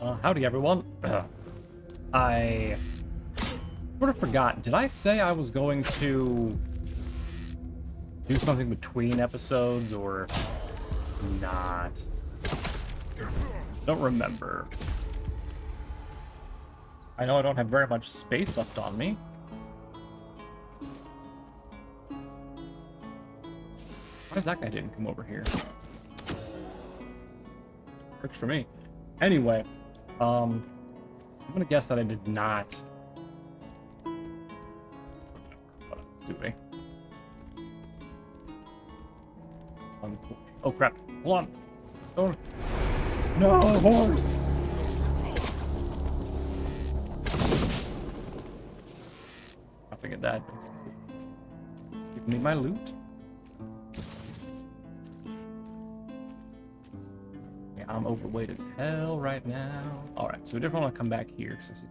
Howdy everyone. I sort of forgot. Did I say I was going to do something between episodes or not? Don't remember. I know I don't have very much space left on me. Why is that guy didn't come over here? Works for me. Anyway, I'm gonna guess that I did not. What I was doing. Oh crap! Hold on! Don't. No, horse! I figured that. Give me my loot. Yeah, I'm overweight as hell right now. Alright, so we definitely want to come back here because I see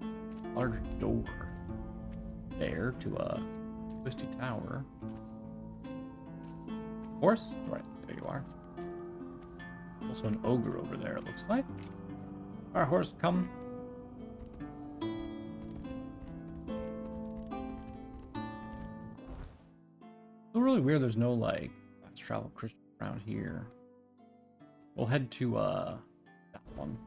a large door there to a twisty tower. Horse? Right, there you are. Also an ogre over there, it looks like. Alright, horse, come. It's really weird there's no, like, fast travel Christian around here. We'll head to, that one.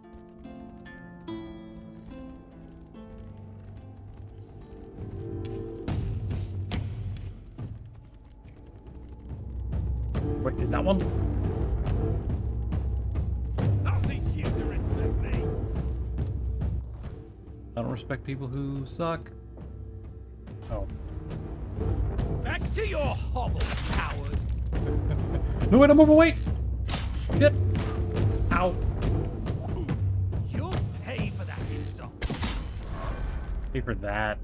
Wait, is that one? I'll teach you to respect me. I don't respect people who suck. Oh. Back to your hovel, coward. No, wait, I'm overweight! Shit! Ow. You'll pay for that insult. Pay for that.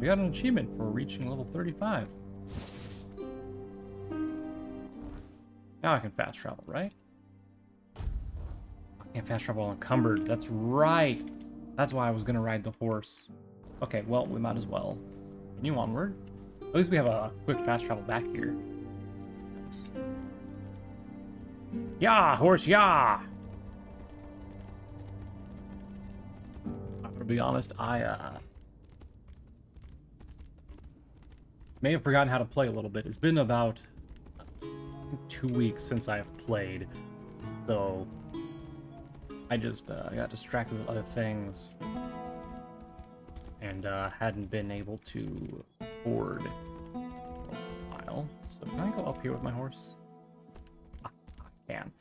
We got an achievement for reaching level 35. Now I can fast travel, right? I can't fast travel unencumbered. That's right. That's why I was gonna ride the horse. Okay, well, we might as well. Continue onward. At least we have a quick fast travel back here. Nice. Yeah, horse, yeah! I'm gonna be honest, I may have forgotten how to play a little bit. It's been about 2 weeks since I've played, so I just got distracted with other things and hadn't been able to board for a while. So can I go up here with my horse? I can.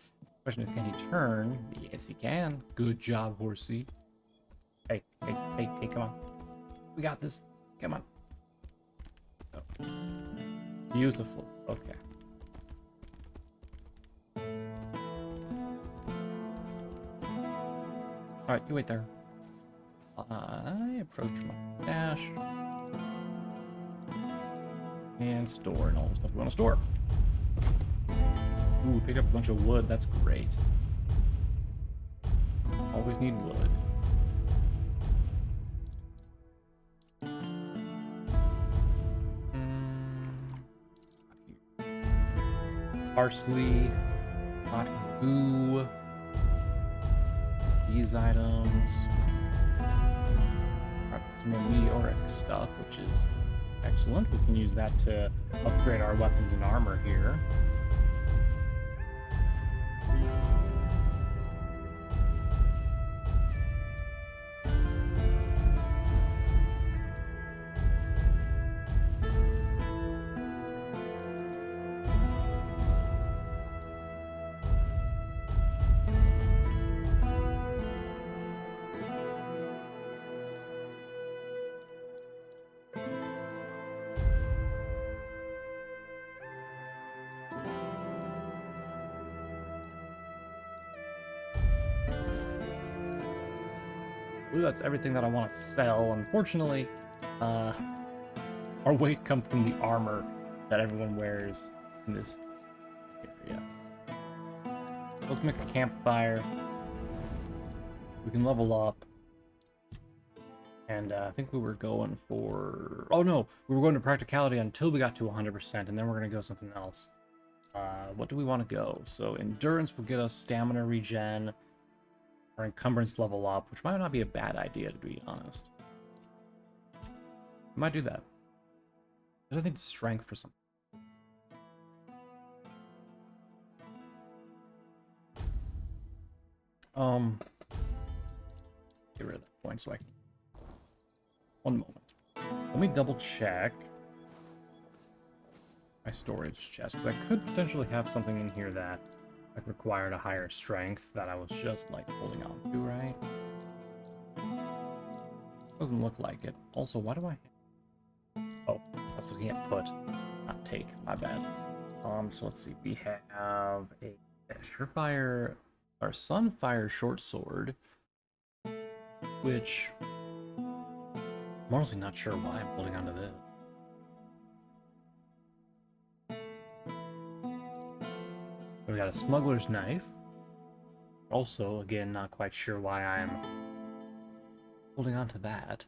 Question is, can he turn? Yes, he can. Good job, horsey. Hey, hey, hey, hey, come on. We got this. Come on. Oh. Beautiful. Okay. Alright, you wait there. I approach my dash. And store and all the stuff we want to store. Ooh, picked up a bunch of wood. That's great. Always need wood. Parsley. Hot goo. These items. Some more meteoric stuff, which is excellent. We can use that to upgrade our weapons and armor here. I believe that's everything that I want to sell. Unfortunately, our weight comes from the armor that everyone wears in this area. Let's make a campfire. We can level up. And I think we were going for... Oh no, we were going to practicality until we got to 100%, and then we're going to go something else. What do we want to go? So endurance will get us stamina regen. Or encumbrance level up, which might not be a bad idea, to be honest. I might do that. I think strength for something. Get rid of that point so I can... One moment. Let me double check my storage chest, because I could potentially have something in here that like required a higher strength that I was just like holding on to, right? Doesn't look like it. Also, why do I... Oh, I was looking at put, not take, my bad. So let's see, we have a surefire, or sunfire short sword, which I'm honestly not sure why I'm holding on to this. We got a smuggler's knife. Also, again, not quite sure why I'm holding on to that.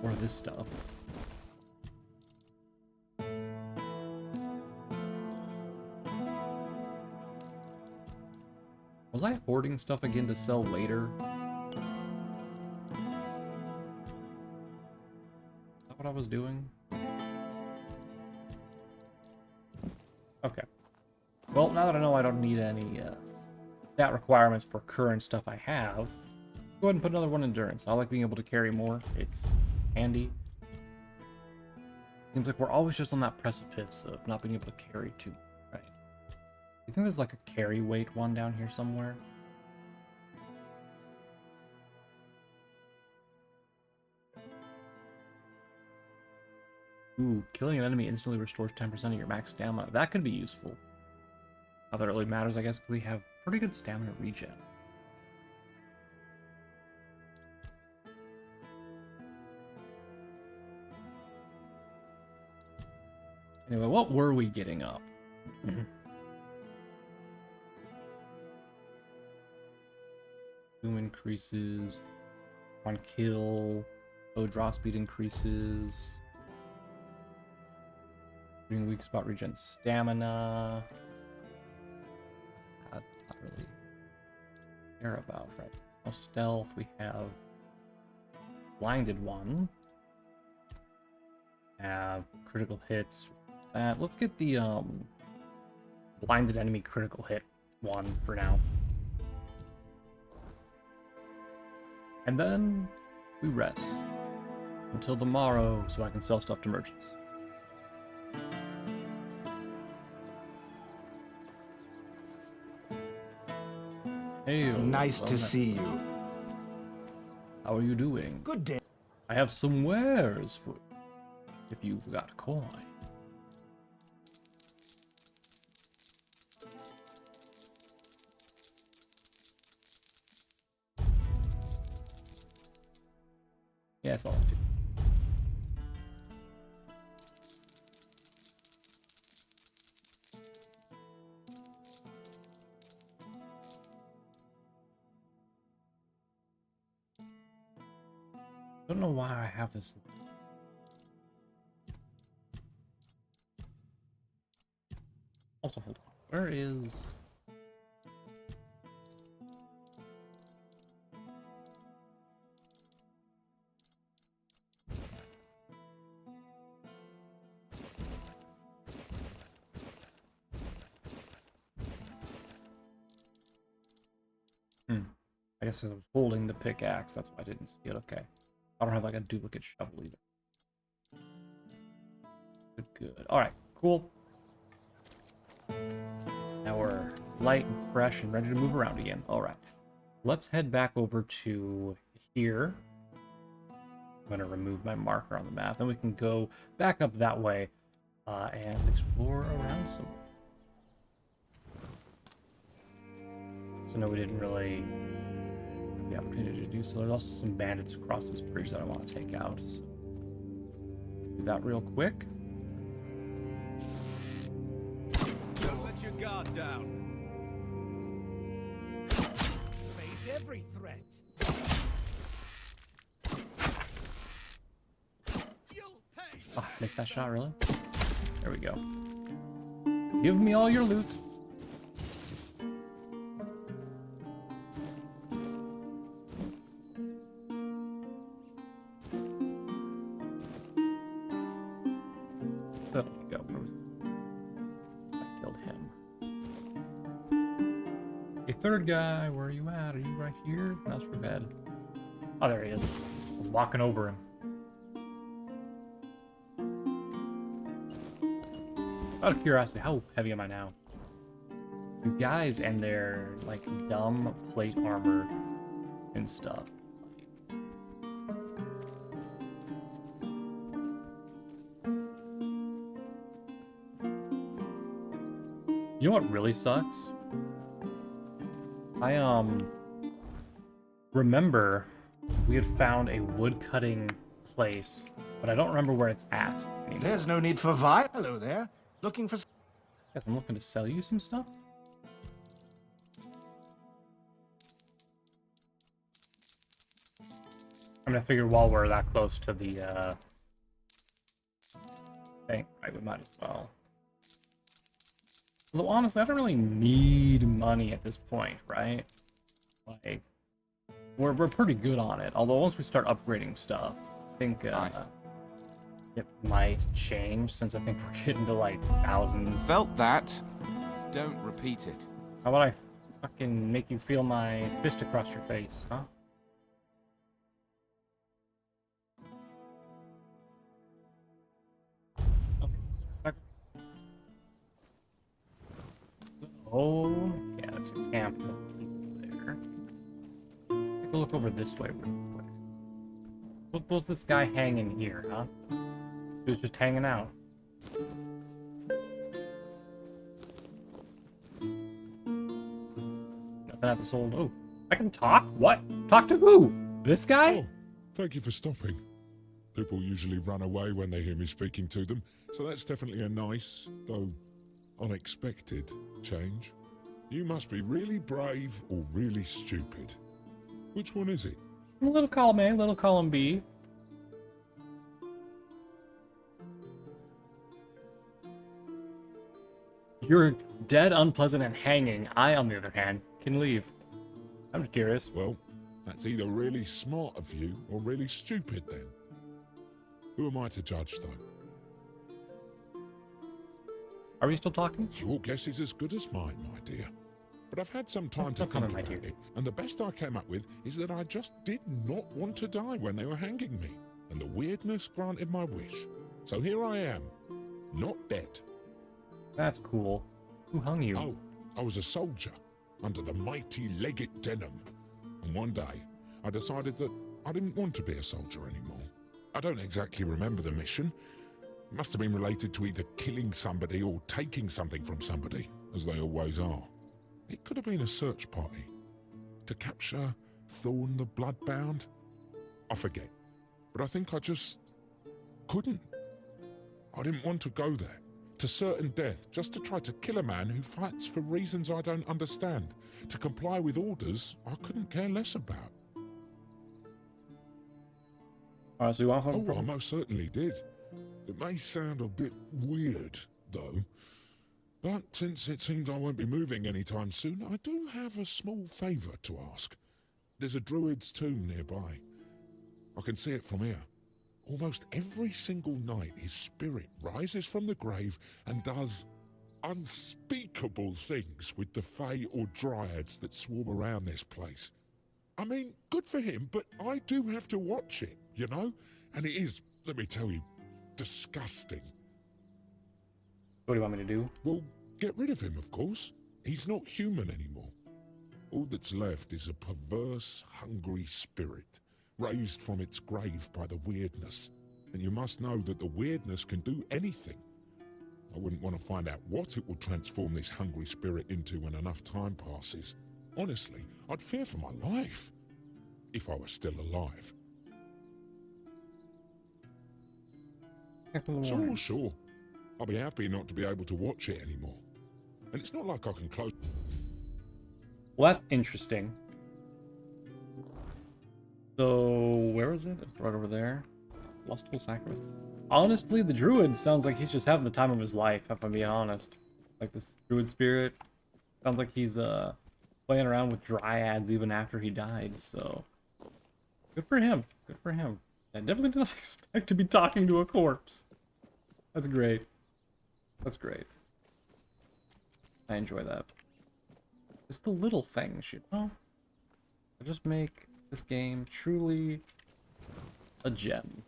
Or this stuff. Was I hoarding stuff again to sell later? Is that what I was doing? Okay. Well, now that I know I don't need any stat requirements for current stuff I have, go ahead and put another one in endurance. I like being able to carry more. It's handy. Seems like we're always just on that precipice of not being able to carry too much, right? You think there's like a carry weight one down here somewhere? Ooh, killing an enemy instantly restores 10% of your max stamina. That could be useful. Not that it really matters, I guess, because we have pretty good stamina regen. Anyway, what were we getting up? Zoom increases. On kill. Bow draw speed increases. Being weak spot regen stamina. Not really care about right now. Stealth, we have blinded one. Have critical hits. Let's get the blinded enemy critical hit one for now. And then we rest until tomorrow so I can sell stuff to merchants. Hey, nice to see you. How are you doing? Good day. I have some wares for you, if you've got coin. Yes, I'll do. I don't know why I have this. Also, hold on. Where is... I guess I was holding the pickaxe, that's why I didn't see it. Okay. I don't have like a duplicate shovel either. Good. Alright, cool. Now we're light and fresh and ready to move around again. Alright. Let's head back over to here. I'm going to remove my marker on the map. Then we can go back up that way and explore around some. So no, we didn't really have the opportunity to do so. There's also some bandits across this bridge that I want to take out. So do that real quick. Don't let your guard down. Face every threat. You'll pay. Ah, missed that shot, really? There we go. Give me all your loot. There we go. Where was it? I killed him. A third guy, where are you at? Are you right here? That's for bed. Oh, there he is. I was walking over him. Out of curiosity, how heavy am I now? These guys and their, like, dumb plate armor and stuff. You know what really sucks? I, remember we had found a wood cutting place, but I don't remember where it's at anymore. There's no need for Vilo there. Looking for... Guess I'm looking to sell you some stuff. I mean, I figured while we're that close to the, thing, right, we might as well. Although, honestly, I don't really need money at this point, right? Like, we're pretty good on it. Although, once we start upgrading stuff, I think, it might change, since I think we're getting to, like, thousands. Felt that. Don't repeat it. How about I fucking make you feel my fist across your face, huh? Okay. Oh, yeah, there's a camp of people there. Take a look over this way real quick. What was this guy hanging here, huh? He was just hanging out. Nothing at this old... Oh, I can talk? What? Talk to who? This guy? Oh, thank you for stopping. People usually run away when they hear me speaking to them, so that's definitely a nice, though unexpected, change. You must be really brave or really stupid. Which one is it? Little column A, little column B. You're dead, unpleasant, and hanging. I, on the other hand, can leave. I'm just curious. Well, that's either really smart of you or really stupid then. Who am I to judge, though? Are we still talking? Your guess is as good as mine, my dear. But I've had some time to Don't comment, think my about dear. it, and the best I came up with is that I just did not want to die when they were hanging me, and the weirdness granted my wish. So here I am, not dead. That's cool. Who hung you? Oh, I was a soldier under the mighty Legate Denham, and one day I decided that I didn't want to be a soldier anymore. I don't exactly remember the mission. It must have been related to either killing somebody or taking something from somebody, as they always are. It could have been a search party. To capture Thorn the Bloodbound? I forget. But I think I just couldn't. I didn't want to go there, to certain death, just to try to kill a man who fights for reasons I don't understand, to comply with orders I couldn't care less about. Alright, so you want Oh, I most certainly did. It may sound a bit weird, though. But since it seems I won't be moving anytime soon, I do have a small favour to ask. There's a druid's tomb nearby. I can see it from here. Almost every single night his spirit rises from the grave and does unspeakable things with the fae or dryads that swarm around this place. I mean, good for him, but I do have to watch it, you know? And it is, let me tell you, disgusting. What do you want me to do? Well, get rid of him, of course. He's not human anymore. All that's left is a perverse, hungry spirit, raised from its grave by the weirdness. And you must know that the weirdness can do anything. I wouldn't want to find out what it will transform this hungry spirit into when enough time passes. Honestly, I'd fear for my life, if I was still alive. Sure, sure. I'll be happy not to be able to watch it anymore. And it's not like I can close... Well, that's interesting. So, where is it? It's right over there. Lustful sacrifice. Honestly, the druid sounds like he's just having the time of his life, if I'm being honest. Like this druid spirit. Sounds like he's playing around with dryads even after he died, so good for him. Good for him. I definitely did not expect to be talking to a corpse. That's great. That's great. I enjoy that. It's the little things, you know? I just make this game truly a gem.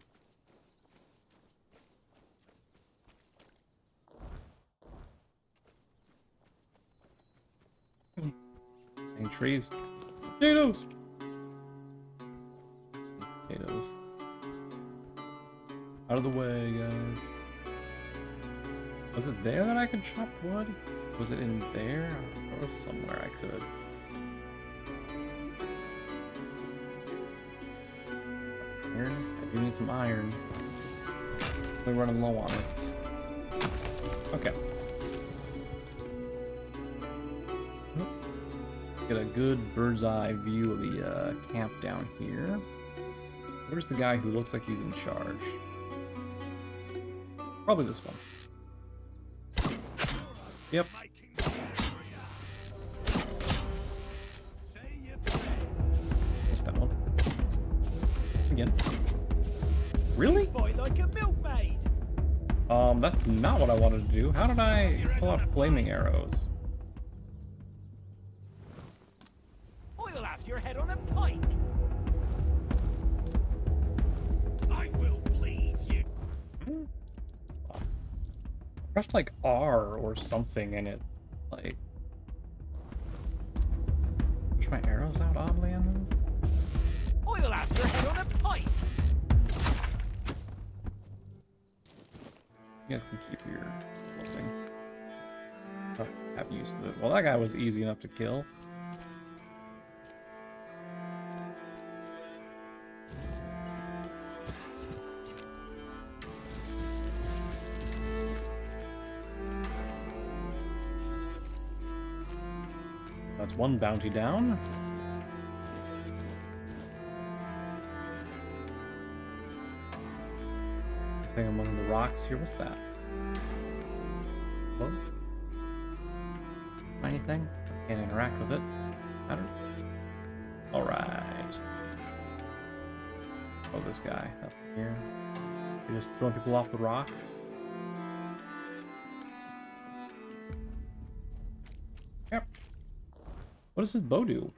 And trees. Potatoes! Potatoes. Out of the way, guys. Was it there that I could chop wood? Was it in there? Or somewhere I could. Iron? I do need some iron. We're running low on it. Okay. Get a good bird's eye view of the camp down here. Where's the guy who looks like he's in charge? Probably this one. Yep. Just that one. Again. Really? That's not what I wanted to do. How did I pull off flaming arrows? I'll have your head on a pike. I will bleed you. Pressed like R or something and it like push my arrows out oddly on them. I'll have your head on a pike. You guys can keep your thing. Oh, have use of it. Well, that guy was easy enough to kill. That's one bounty down. Thing among the rocks here. What's that? Hello? Anything? Can't interact with it. Matter. Alright. Oh, this guy up here. You're just throwing people off the rocks. Yep. What does his bow do?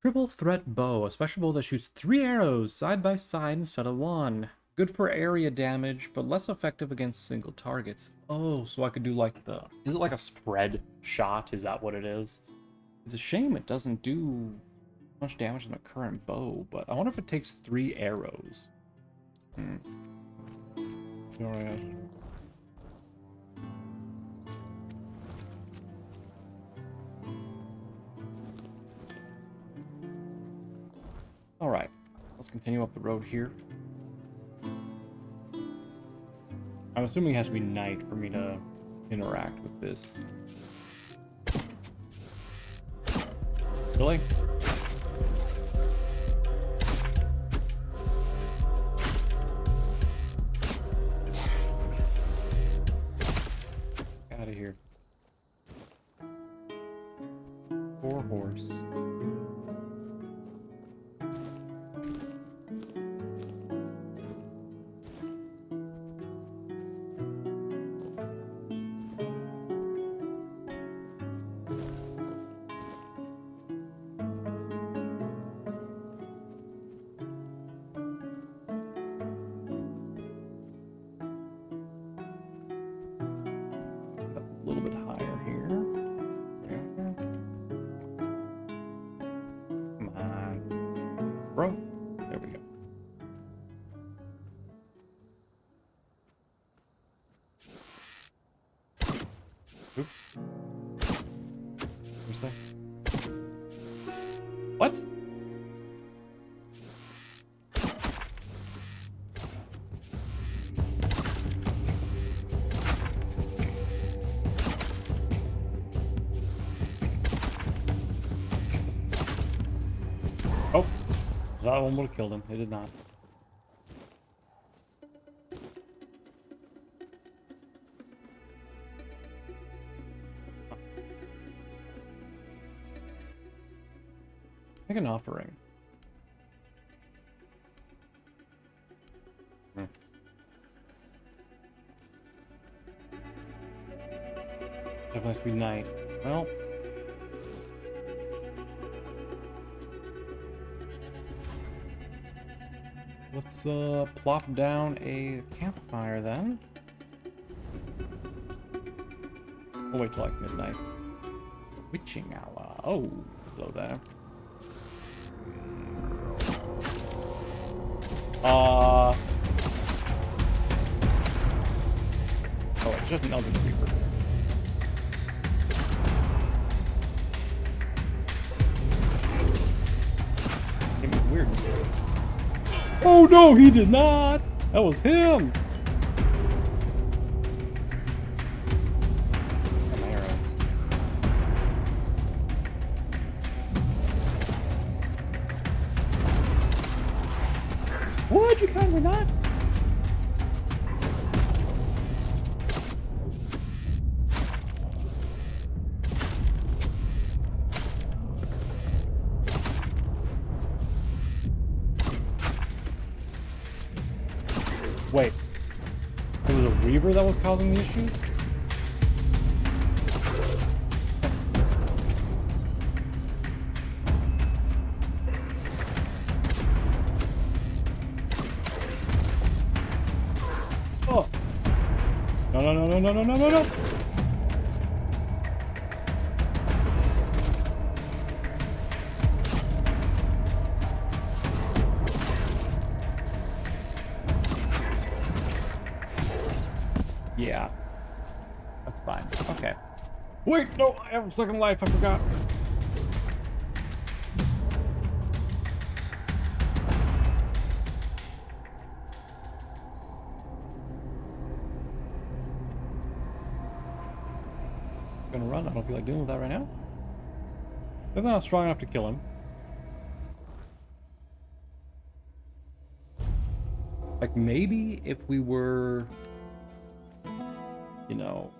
Triple threat bow, a special bow that shoots 3 arrows side by side instead of 1. Good for area damage, but less effective against single targets. Oh, so I could do like the... Is it like a spread shot? Is that what it is? It's a shame it doesn't do much damage in a current bow, but I wonder if it takes 3 arrows. Alright. Alright, let's continue up the road here. I'm assuming it has to be night for me to interact with this. Really? Out of here. Poor horse. A little bit higher here. Come on. Bro. There we go. Oops. What's that? What? Oh. that one would have killed him. It did not. Make an offering. Definitely has to be night. Well. Let's plop down a campfire then. We'll wait till like midnight. Witching hour. Oh, hello there. Oh, it's just an Elden Reaper. Give me weirdness. Oh no, he did not! That was him! Some arrows. What? You kind of not? Wait. It was a Reaver that was causing the issues? Oh! No, no, no, no, no, no, no, no, no! Yeah. That's fine. Okay. Wait, no, I have a second life, I forgot. Gonna run, I don't feel like dealing with that right now. They're not strong enough to kill him. Like, maybe if we were... you know,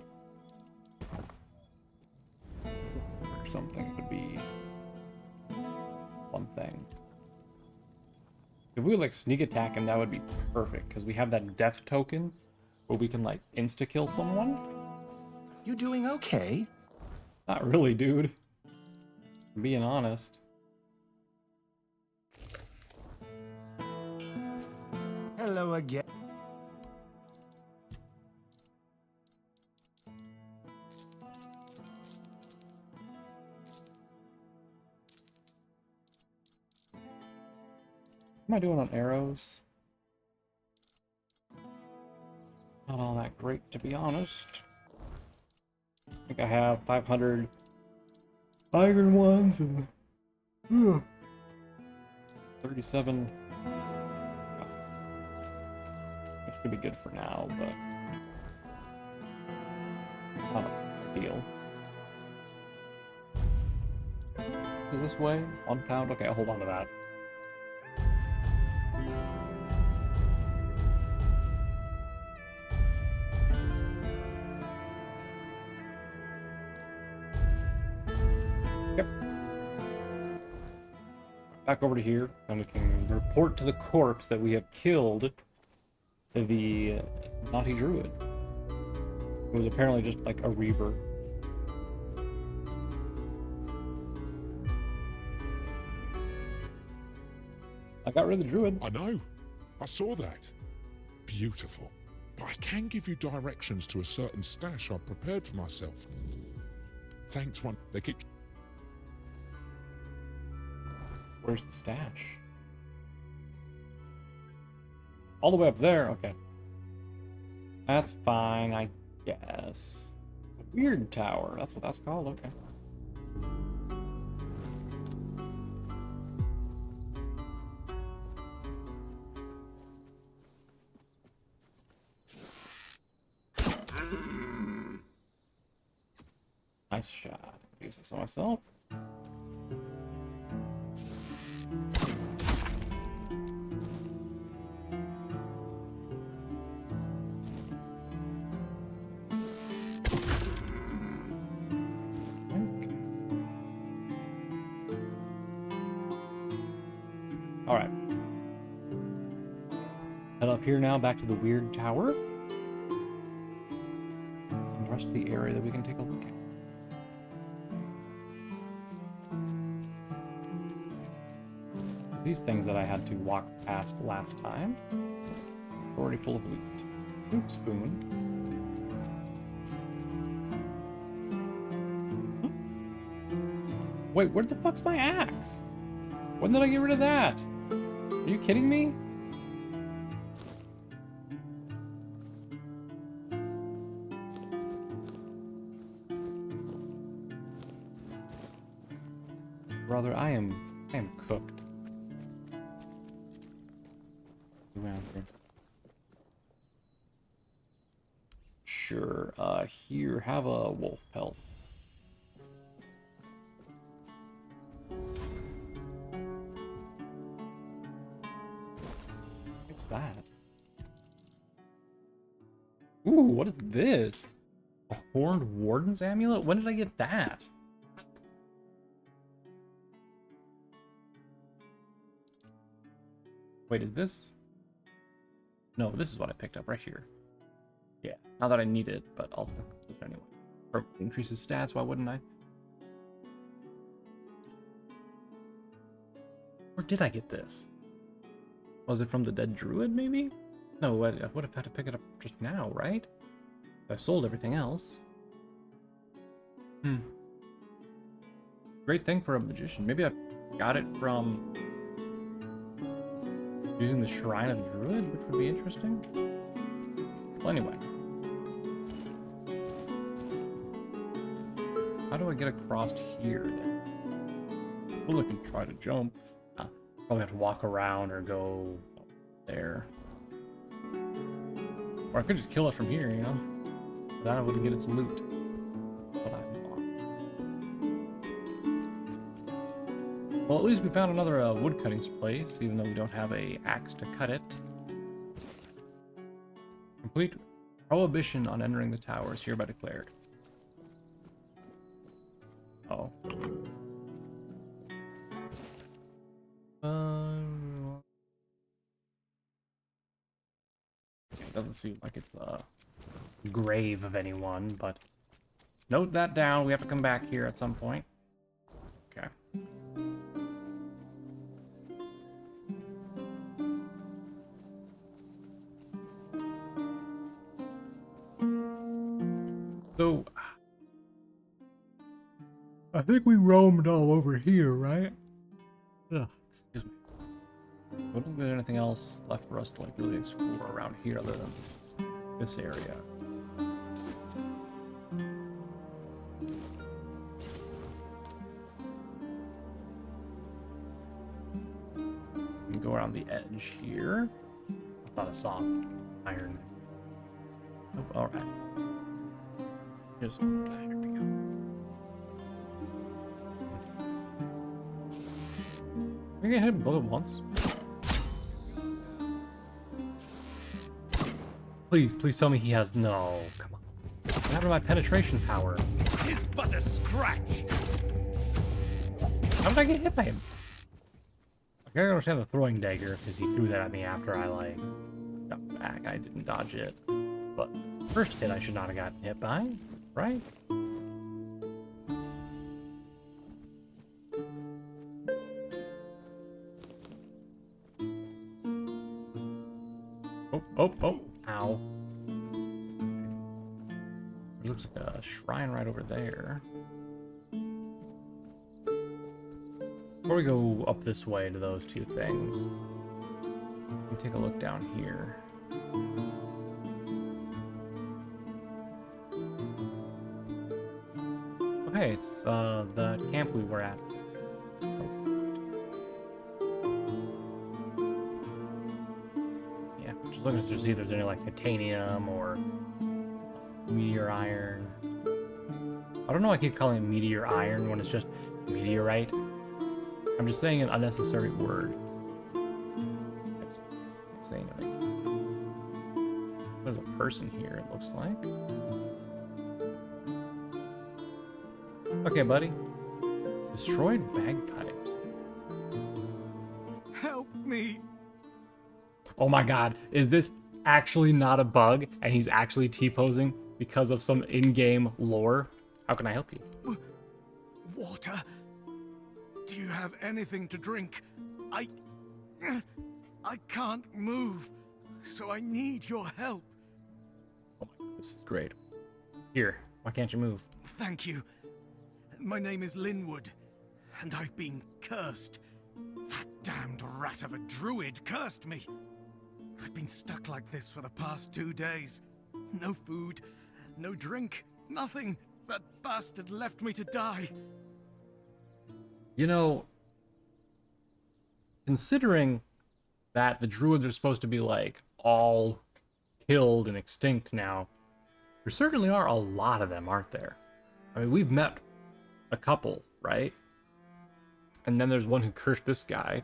or something to be one thing. If we would like sneak attack him, that would be perfect because we have that death token where we can like insta kill someone. You doing okay? Not really, dude. I'm being honest. Hello again. What am I doing on arrows? Not all that great, to be honest. I think I have 500 iron ones and 37. Which could be good for now, but not a deal. Is this way? 1 pound? Okay, I'll hold on to that. Yep. Back over to here, and we can report to the corpse that we have killed the naughty druid. It was apparently just like a reaver. I got rid of the druid. I know. I saw that. Beautiful. But I can give you directions to a certain stash I've prepared for myself. Thanks, one. They keep... Where's the stash? All the way up there? Okay. That's fine, I guess. Weird tower. That's what that's called? Okay. Nice shot. Use this on myself. Head up here now, back to the weird tower. And the rest of the area that we can take a look at. These things that I had to walk past last time are already full of loot. Loot spoon. Wait, where the fuck's my axe? When did I get rid of that? Are you kidding me? Brother, I am cooked. Around here. Sure, here, have a wolf pelt. What's that? Ooh, what is this? A horned warden's amulet? When did I get that? Wait, is this? No, this is what I picked up right here. Yeah, not that I need it, but I'll do it anyway. Or increases stats, why wouldn't I? Where did I get this? Was it from the dead druid, maybe? No, I would have had to pick it up just now, right? I sold everything else. Great thing for a magician. Maybe I got it from using the Shrine of the Druid, which would be interesting. Well, anyway. How do I get across here, then? Well, I can try to jump. Probably have to walk around or go there. Or I could just kill it from here, you know? Then I wouldn't get its loot. But I want. Well, at least we found another woodcutting place, even though we don't have a axe to cut it. Complete prohibition on entering the towers hereby declared. Oh. It doesn't seem like it's a grave of anyone, but note that down. We have to come back here at some point. Okay. So, I think we roamed all over here, right? Ugh, excuse me. I don't think there's anything else left for us to like really explore around here other than this area. We can go around the edge here. I thought I saw iron. Oh, all right. Just here we go. I think I hit both at once. Please tell me he has... No, come on. What happened to my penetration power? It is but a scratch. How did I get hit by him? Like, I understand the throwing dagger, because he threw that at me after I, like, got back. I didn't dodge it. But first hit I should not have gotten hit by, right? Oh. Ow. It looks like a shrine right over there. Before we go up this way to those two things, we can take a look down here. Oh, hey, it's the camp we were at. Look to see if there's any like titanium or meteor iron. I don't know why I keep calling it meteor iron when it's just meteorite. I'm just saying an unnecessary word. I'm saying it. There's a person here, it looks like. Okay, buddy. Destroyed bagpipes. Help me. Oh my god, is this actually not a bug and he's actually T-posing because of some in-game lore? How can I help you? Water? Do you have anything to drink? I can't move, so I need your help. Oh my, this is great. Here, why can't you move? Thank you. My name is Linwood, and I've been cursed. That damned rat of a druid cursed me. I've been stuck like this for the past 2 days. No food, no drink, nothing. That bastard left me to die. You know, considering that the druids are supposed to be like all killed and extinct now, there certainly are a lot of them, aren't there? I mean, we've met a couple, right? And then there's one who cursed this guy.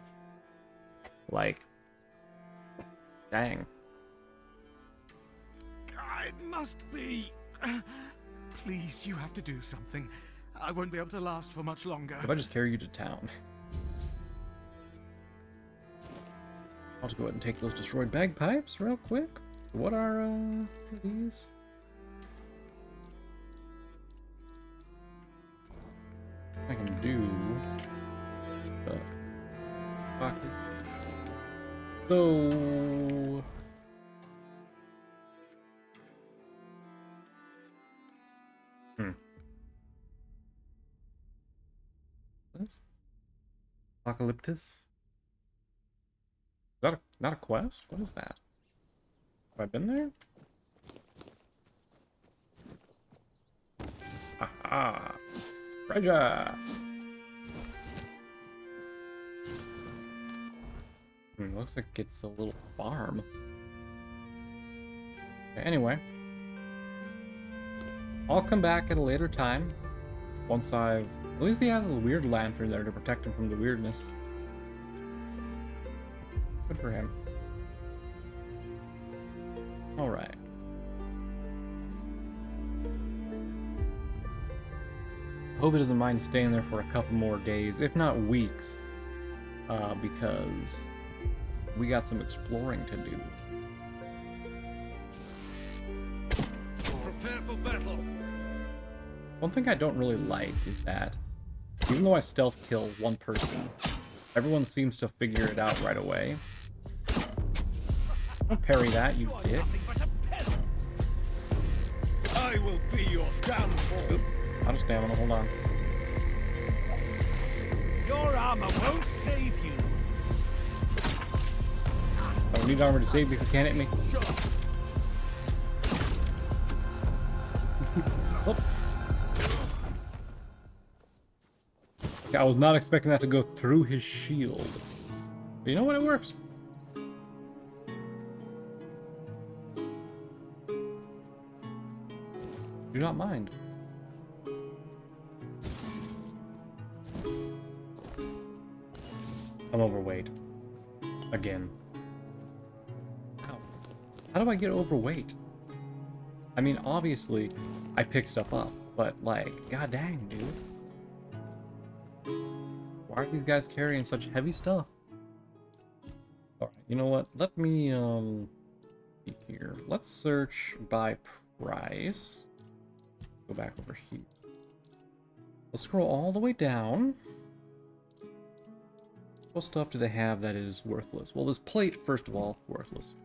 Like, dang. It must be. Please, you have to do something. I won't be able to last for much longer. If I just carry you to town. I'll just go ahead and take those destroyed bagpipes real quick. What are these? I can do pocket. So what is Apocalyptus? Is that not a quest? What is that? Have I been there? Aha! Treasure! Looks like it's a little farm. Okay, anyway. I'll come back at a later time. Once I've... At least he has a weird lantern there to protect him from the weirdness. Good for him. Alright. I hope he doesn't mind staying there for a couple more days, if not weeks. Because we got some exploring to do. Prepare for battle. One thing I don't really like is that, even though I stealth kill one person, everyone seems to figure it out right away. Don't parry that, you dick. I will be your downfall. Oop, out of stamina, hold on. Your armor won't save you. I don't need armor to save me if you can't hit me. Whoop. I was not expecting that to go through his shield. But you know what? It works. Do not mind. I'm overweight. Again. How do I get overweight? I mean, obviously, I pick stuff up, but like, god dang, dude. Why are these guys carrying such heavy stuff? Alright, you know what? Let me, see here. Let's search by price. Go back over here. Let's scroll all the way down. What stuff do they have that is worthless? Well, this plate, first of all, worthless.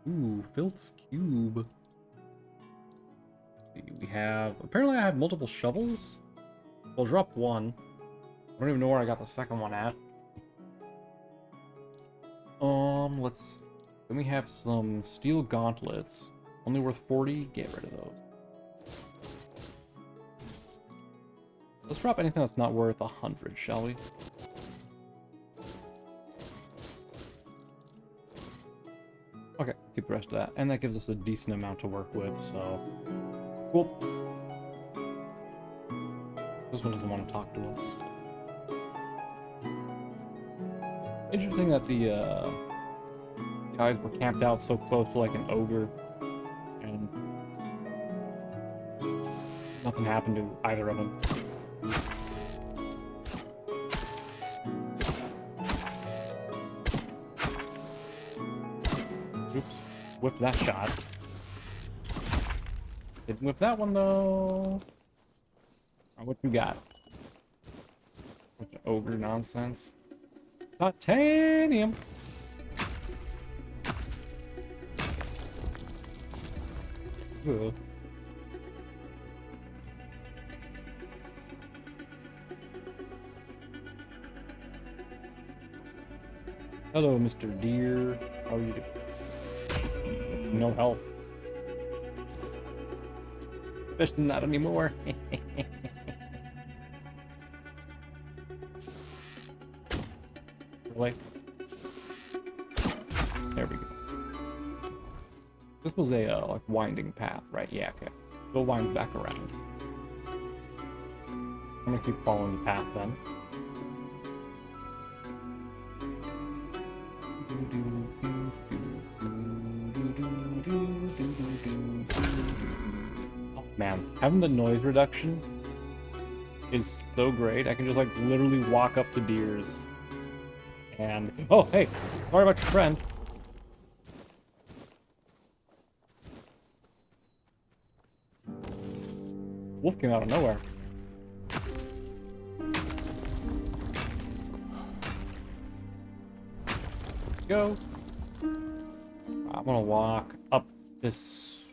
Ooh, Filth's Cube. Let's see, we have... Apparently I have multiple shovels. I'll drop one. I don't even know where I got the second one at. Let's... Then we have some steel gauntlets. Only worth 40. Get rid of those. Let's drop anything that's not worth 100, shall we? Okay, keep the rest of that. And that gives us a decent amount to work with, so... Cool. This one doesn't want to talk to us. Interesting that the guys were camped out so close to like an ogre. And... nothing happened to either of them. Oops. Whip that shot. Didn't whip that one, though. What you got? Bunch of ogre nonsense. Titanium! Ugh. Hello, Mr. Deer. How are you doing? No health. Especially not anymore. Really? There we go. This was a like winding path, right? Yeah, okay. So it winds back around. I'm gonna keep following the path then. Oh man, having the noise reduction is so great. I can just like literally walk up to deers and oh hey, sorry about your friend. Wolf came out of nowhere. Go. I'm gonna walk up this.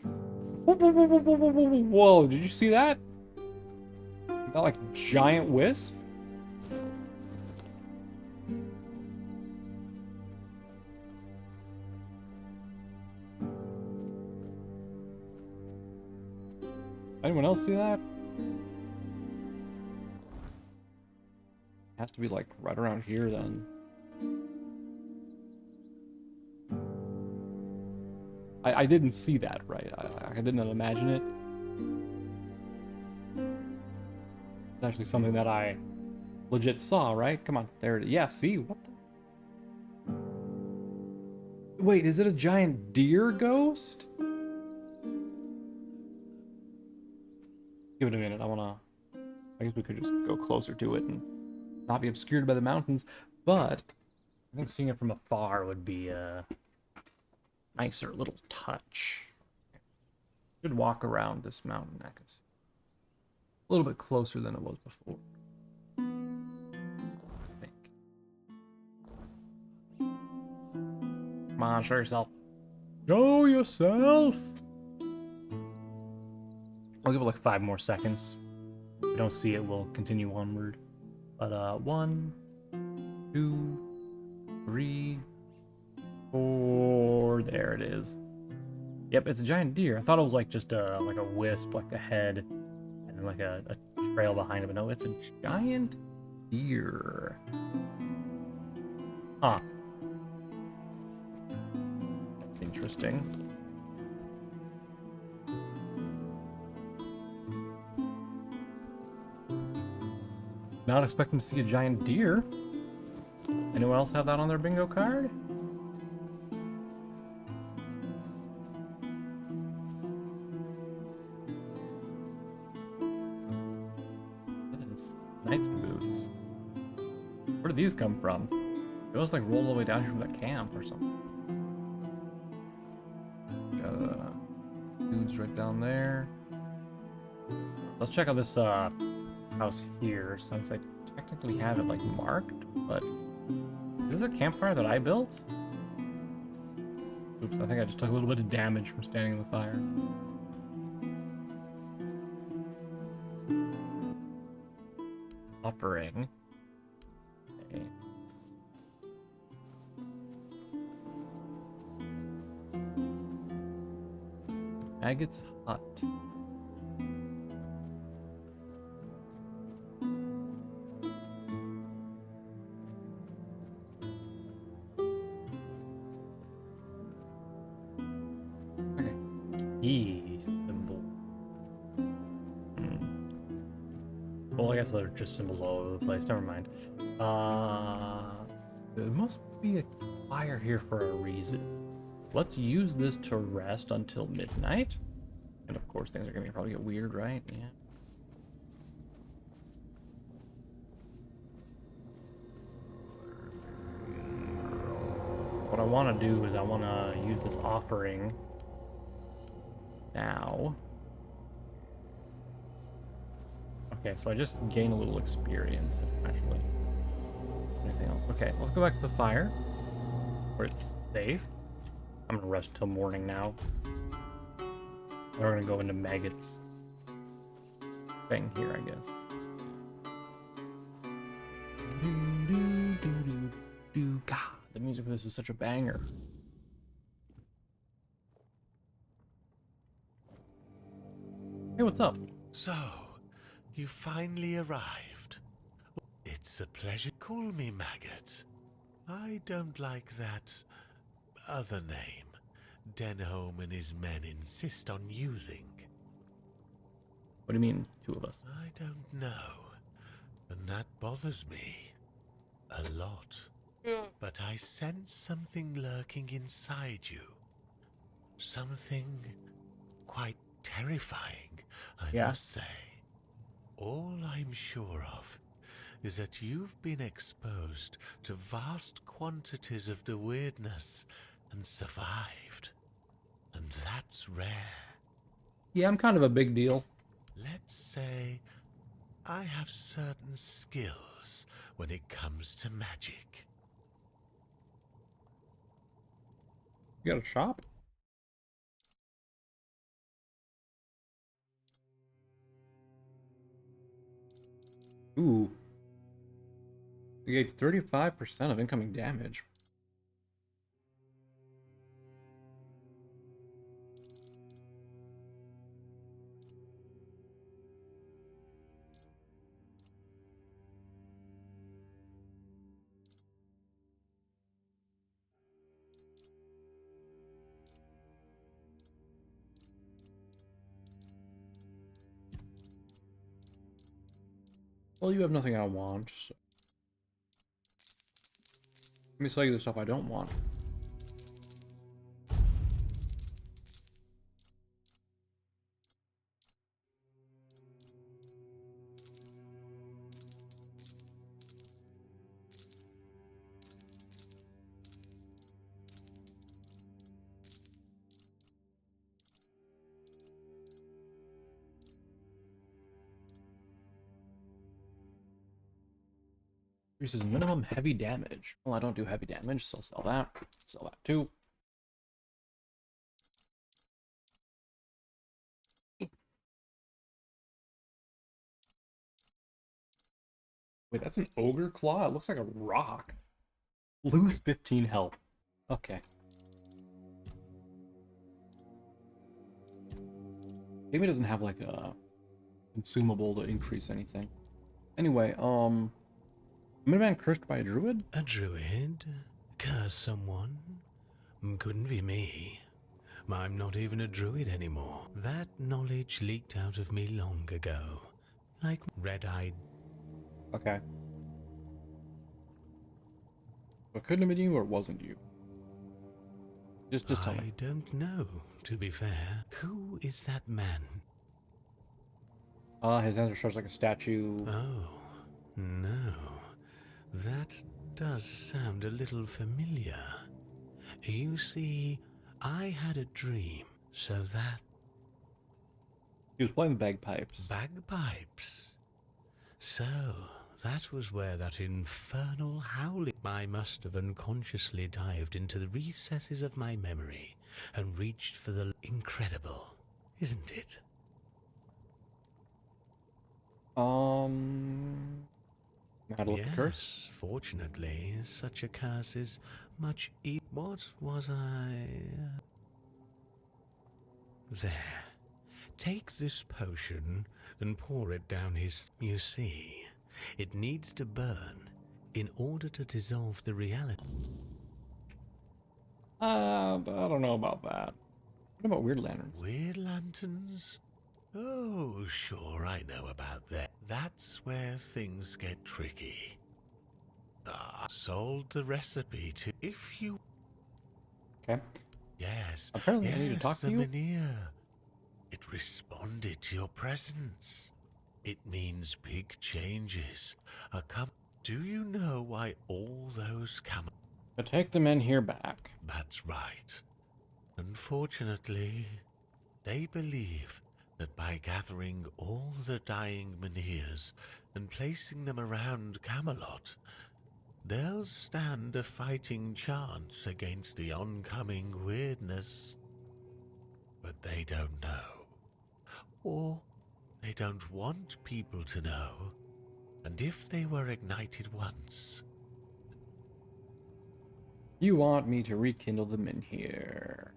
Whoa, did you see that? That like giant wisp? Anyone else see that? Has to be like right around here then. I didn't see that, right? I didn't imagine it. It's actually something that I legit saw, right? Come on, there it is. Yeah, see? What the? Wait, is it a giant deer ghost? Give it a minute. I guess we could just go closer to it and not be obscured by the mountains, but I think seeing it from afar would be a nicer little touch. Should walk around this mountain. I can see a little bit closer than it was before. I think. Come on, show yourself. Show yourself! I'll give it like 5 more seconds. If we don't see it, we'll continue onward. But 1, 2, 3, 4. There it is. Yep, it's a giant deer. I thought it was like just a wisp, like a head, and then like a trail behind it. But no, it's a giant deer. Huh. Interesting. Not expecting to see a giant deer. Anyone else have that on their bingo card? What is Knight's boots? Where did these come from? It was like rolled all the way down here from that camp or something. Got dudes right down there. Let's check out this house here, since I technically have it like marked, but is this a campfire that I built? Oops, I think I just took a little bit of damage from standing in the fire. Offering. Okay. Agate hut. Symbol. Well, I guess they're just symbols all over the place. Never mind. There must be a fire here for a reason. Let's use this to rest until midnight. And of course, things are gonna probably get weird, right? Yeah. what I want to do is I want to use this offering now. Okay, so I just gain a little experience, actually. Anything else? Okay, let's go back to the fire, where it's safe. I'm gonna rest till morning now. We're gonna go into Maggot's thing here, I guess. God, the music for this is such a banger. Hey, what's up? So, you finally arrived. It's a pleasure. Call me Maggot. I don't like that other name Denholm and his men insist on using. What do you mean, two of us? I don't know, and that bothers me a lot. But I sense something lurking inside you. Something quite terrifying, I must say. All I'm sure of is that you've been exposed to vast quantities of the weirdness and survived. And that's rare. Yeah, I'm kind of a big deal. Let's say I have certain skills when it comes to magic. You got a shop? Ooh. Negates 35% of incoming damage. Well, you have nothing I want, so... Let me sell you the stuff I don't want. Increases minimum heavy damage. Well, I don't do heavy damage, so I'll sell that. Sell that too. Wait, that's an ogre claw? It looks like a rock. Lose 15 health. Okay. Maybe it doesn't have like a consumable to increase anything. Anyway, Midman cursed by a druid? A druid? Curse someone? Couldn't be me. I'm not even a druid anymore. That knowledge leaked out of me long ago. Like red-eyed. Okay. But couldn't have been you or wasn't you? Just tell me. I don't know, to be fair. Who is that man? His answer shows like a statue. Oh, no. That does sound a little familiar. You see, I had a dream, so that... He was playing bagpipes. Bagpipes? So, that was where that infernal howling... I must have unconsciously dived into the recesses of my memory and reached for the incredible, isn't it? Had to lift the curse. Fortunately, such a curse is much What was I... There. Take this potion and pour it down his... You see, it needs to burn in order to dissolve the reality. I don't know about that. What about weird lanterns? Weird lanterns? Oh, sure, I know about that. That's where things get tricky. Sold the recipe to... If you... Okay. Yes. Apparently yes, I need to talk to you. The Meniere. It responded to your presence. It means big changes are come. Do you know why all those come? To take the men here back. That's right. Unfortunately, they believe that by gathering all the dying Menhirs and placing them around Camelot, they'll stand a fighting chance against the oncoming weirdness. But they don't know. Or they don't want people to know. And if they were ignited once... You want me to rekindle them in here?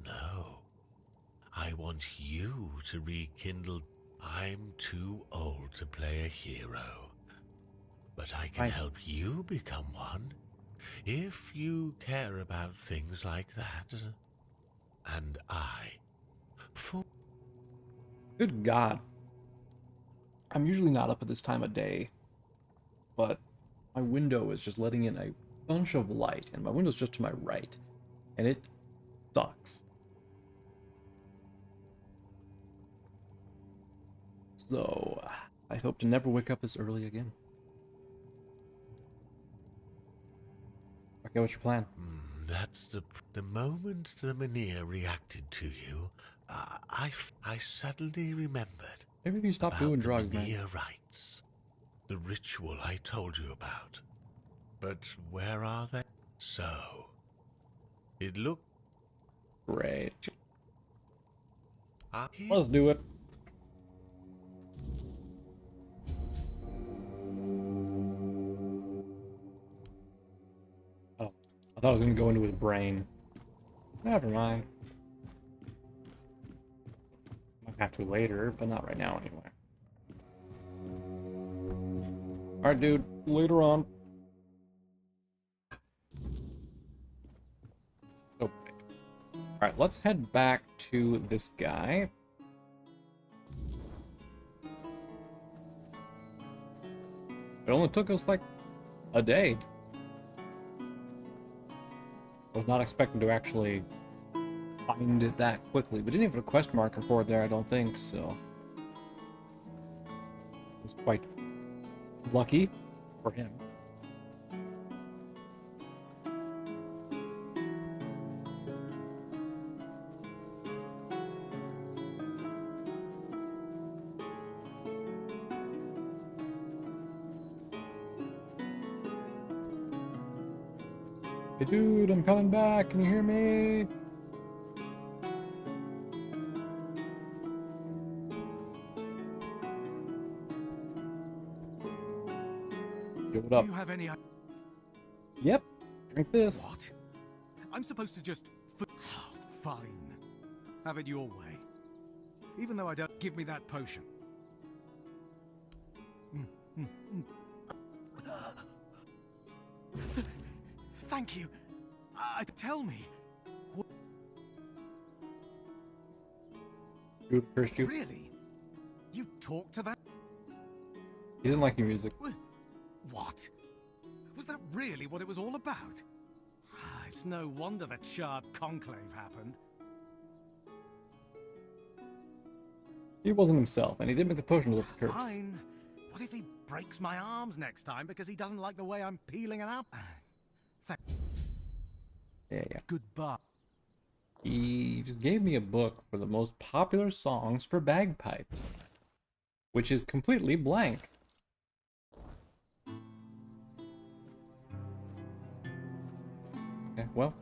No. I want you to rekindle... I'm too old to play a hero. But I can Right. help you become one. If you care about things like that. And I... For... Good God. I'm usually not up at this time of day, but my window is just letting in a bunch of light, and my window's just to my right, and it sucks. So, I hope to never wake up this early again. Okay, what's your plan? That's the moment the Menhir reacted to you, I suddenly remembered Maybe if you stop about doing the drugs, man. Menhir rites, the ritual I told you about. But where are they? So, it looked... Great. I Let's do it. Oh, I thought I was gonna go into his brain. Never mind. Might have to later, but not right now anyway. Alright, dude. Later on. Okay. Alright, let's head back to this guy. It only took us like a day. I was not expecting to actually find it that quickly. We didn't have a quest marker for it there, I don't think, so. It was quite lucky for him. Hey dude, I'm coming back. Can you hear me? Yo, what Do up? you have any... Yep. Drink this. What? I'm supposed to just... Fine. Have it your way. Even though I don't... Give me that potion. Thank you. Tell me. Dude, cursed you. Really? You talk to that? He didn't like your music. What? Was that really what it was all about? It's no wonder that Shard Conclave happened. He wasn't himself, and he did make the potions with the curse. Fine. What if he breaks my arms next time because he doesn't like the way I'm peeling an apple? Thanks. Yeah. Goodbye. He just gave me a book for the most popular songs for bagpipes, which is completely blank. Okay, well.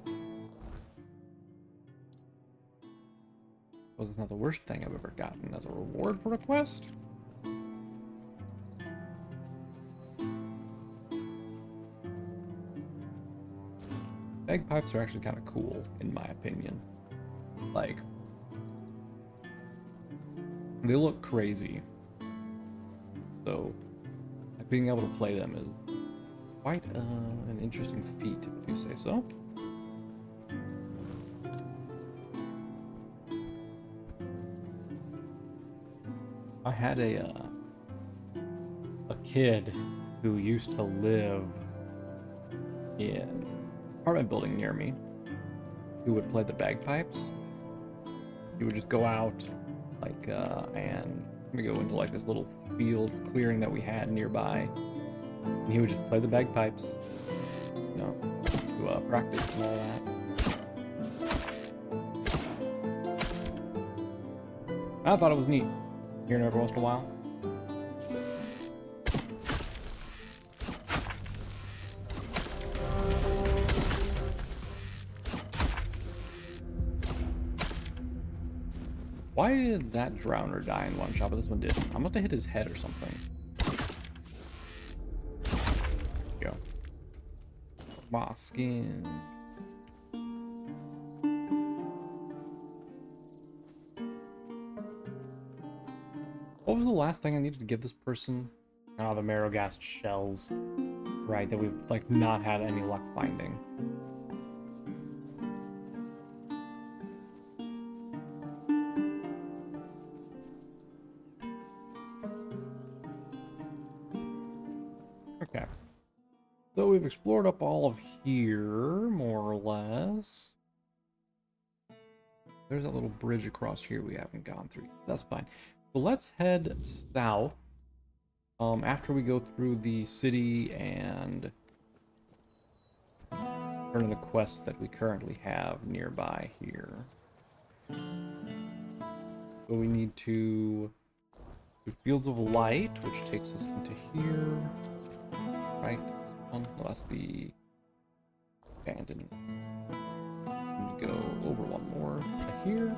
Well, it's not the worst thing I've ever gotten as a reward for a quest. Bagpipes are actually kind of cool, in my opinion. Like, they look crazy. So, like, being able to play them is quite an interesting feat, if you say so. I had a kid who used to live in an apartment building near me who would play the bagpipes. He would just go out, like, and we go into like this little field clearing that we had nearby, and he would just play the bagpipes, you know, to practice and all that. I thought it was neat hearing every once in a while. Why did that drowner die in one shot, but this one didn't? I must have hit his head or something. Go. Boss skin. What was the last thing I needed to give this person? Ah, the Marrowghast shells. Right, that we've like not had any luck finding. Okay. So we've explored up all of here, more or less. There's that little bridge across here we haven't gone through. That's fine. So let's head south. After we go through the city and turn in the quests that we currently have nearby here. So we need to do Fields of Light, which takes us into here. Right? No, that's the abandoned. We go over one more to here.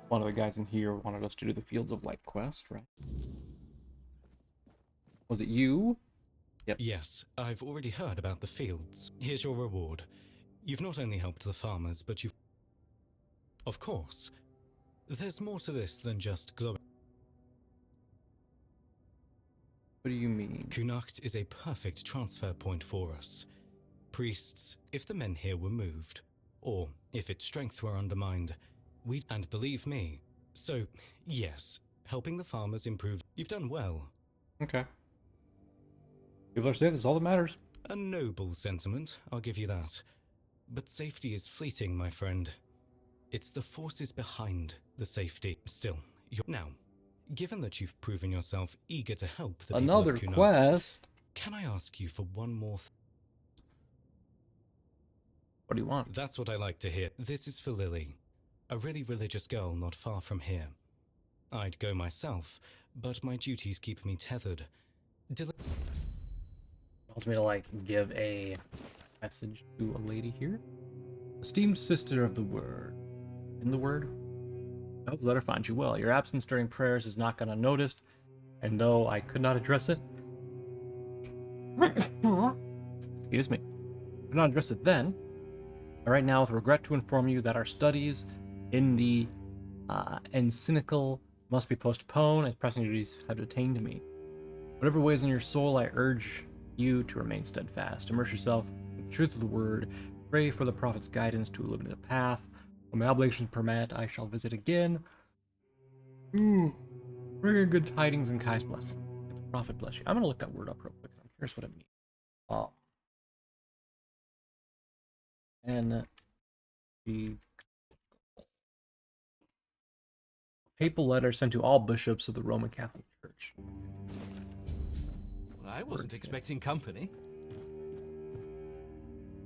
One of the guys in here wanted us to do the Fields of Light quest, right? Was it you? Yep. Yes, I've already heard about the fields. Here's your reward. You've not only helped the farmers, but you've... Of course. There's more to this than just global... What do you mean? Kunacht is a perfect transfer point for us. Priests, if the men here were moved, or if its strength were undermined, we'd... And believe me. So, yes, helping the farmers improve... You've done well. Okay. People are safe, that's all that matters. A noble sentiment, I'll give you that. But safety is fleeting, my friend. It's the forces behind the safety. Still, you're... Now, given that you've proven yourself eager to help the Another people of Kunacht, quest. can I ask you for one more What do you want? That's what I like to hear. This is for Lily, a really religious girl not far from here. I'd go myself, but my duties keep me tethered. Wants me to like give a message to a lady here. Esteemed sister of the word. In the word? I hope the letter finds you well. Your absence during prayers is not gone unnoticed, and though I could not address it excuse me. Could not address it then. Right now with regret to inform you that our studies in the encyclical must be postponed as pressing duties have detained me. Whatever weighs in your soul, I urge you to remain steadfast. Immerse yourself in the truth of the word. Pray for the prophet's guidance to illuminate the path. When my obligations permit, I shall visit again. Bringing good tidings and Kai's blessing. May the prophet bless you. I'm gonna look that word up real quick. I'm curious what it means. And the papal letter sent to all bishops of the Roman Catholic Church. I wasn't expecting company.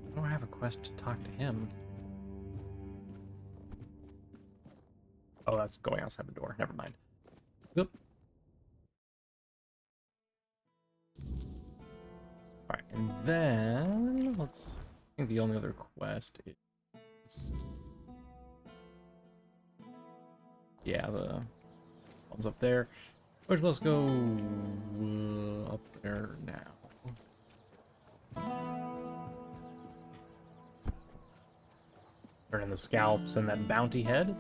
I don't have a quest to talk to him. Oh, that's going outside the door. Never mind. Oop. Alright, and then let's... I think the only other quest is... Yeah, the one's up there. Which let's go up there now. Turn in the scalps and that bounty head.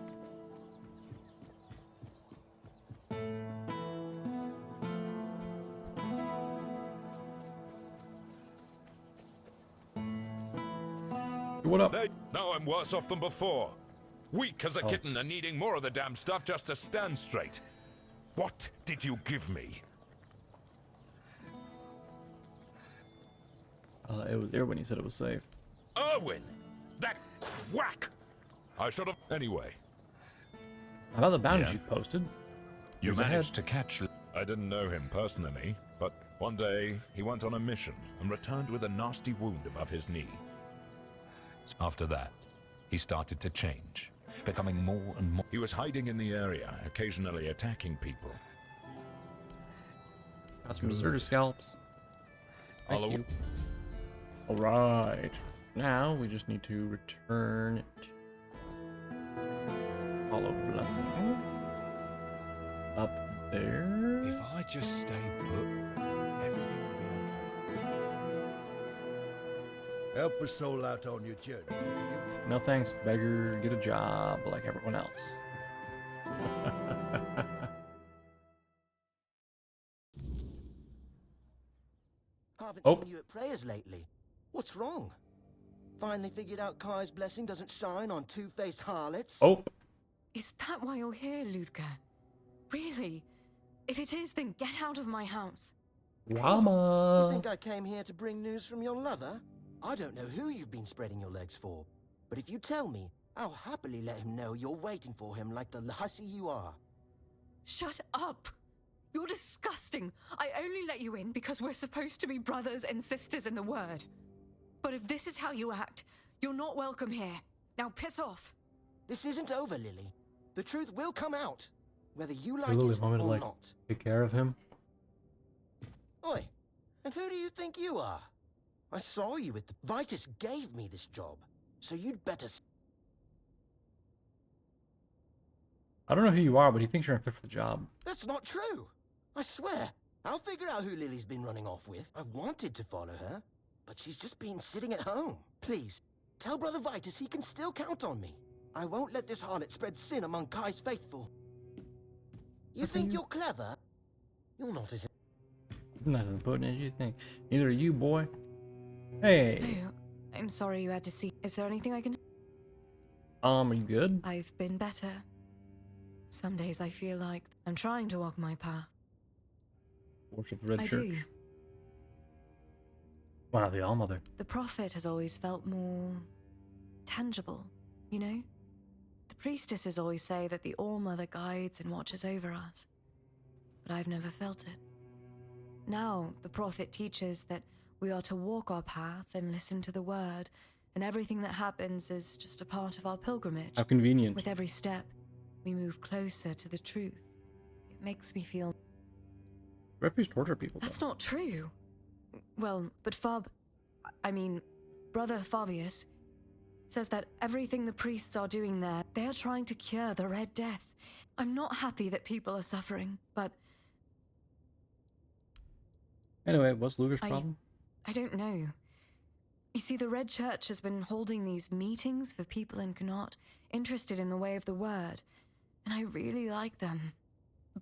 What up? Now I'm worse off than before. Weak as a kitten and needing more of the damn stuff just to stand straight. What did you give me? It was Irwin, he said it was safe. Irwin! That quack! I should have... Anyway. How about the bounties you posted? You managed to catch... I didn't know him personally, but one day he went on a mission and returned with a nasty wound above his knee. After that, he started to change, becoming more and more. He was hiding in the area, occasionally attacking people. Got some deserter scalps. Thank I'll you. Alright. Now we just need to return to Hollow Blessing. Up there. If I just stay put, everything will be okay. Help a soul out on your journey. No thanks, beggar. Get a job like everyone else. Haven't Oh. seen you at prayers lately. What's wrong? Finally figured out Kai's blessing doesn't shine on two-faced harlots? Oh, Is that why you're here, Ludger? Really? If it is, then get out of my house. You Llama. think I came here to bring news from your lover? I don't know who you've been spreading your legs for, but if you tell me, I'll happily let him know you're waiting for him like the hussy you are. Shut up! You're disgusting. I only let you in because we're supposed to be brothers and sisters in the word. But if this is how you act, you're not welcome here. Now piss off. This isn't over, Lily. The truth will come out, whether you like Lily it want me to, or like, not. take care of him. Oi, and who do you think you are? I saw you at the... Vitus gave me this job, so you'd better... I don't know who you are, but he thinks you're unfit for the job. That's not true. I swear. I'll figure out who Lily's been running off with. I wanted to follow her, but she's just been sitting at home. Please, tell Brother Vitus he can still count on me. I won't let this harlot spread sin among Kai's faithful. You think you're clever? You're not as... Not as important as you think. Neither are you, boy. Hey. Oh, I'm sorry you had to see. Is there anything I can... Are you good? I've been better. Some days I feel like I'm trying to walk my path. Worship the Red I Church. do. Wow, the Allmother. The Prophet has always felt more... tangible, you know? The priestesses always say that the All-Mother guides and watches over us. But I've never felt it. Now, the Prophet teaches that we are to walk our path and listen to the word, and everything that happens is just a part of our pilgrimage. How convenient. With every step, we move closer to the truth. It makes me feel... Reppies torture people. That's though. not true. Well, but Brother Fabius says that everything the priests are doing there, they are trying to cure the Red Death. I'm not happy that people are suffering, but... Anyway, what's Luger's problem? I don't know. You see, the Red Church has been holding these meetings for people in Connaught interested in the way of the word, and I really like them.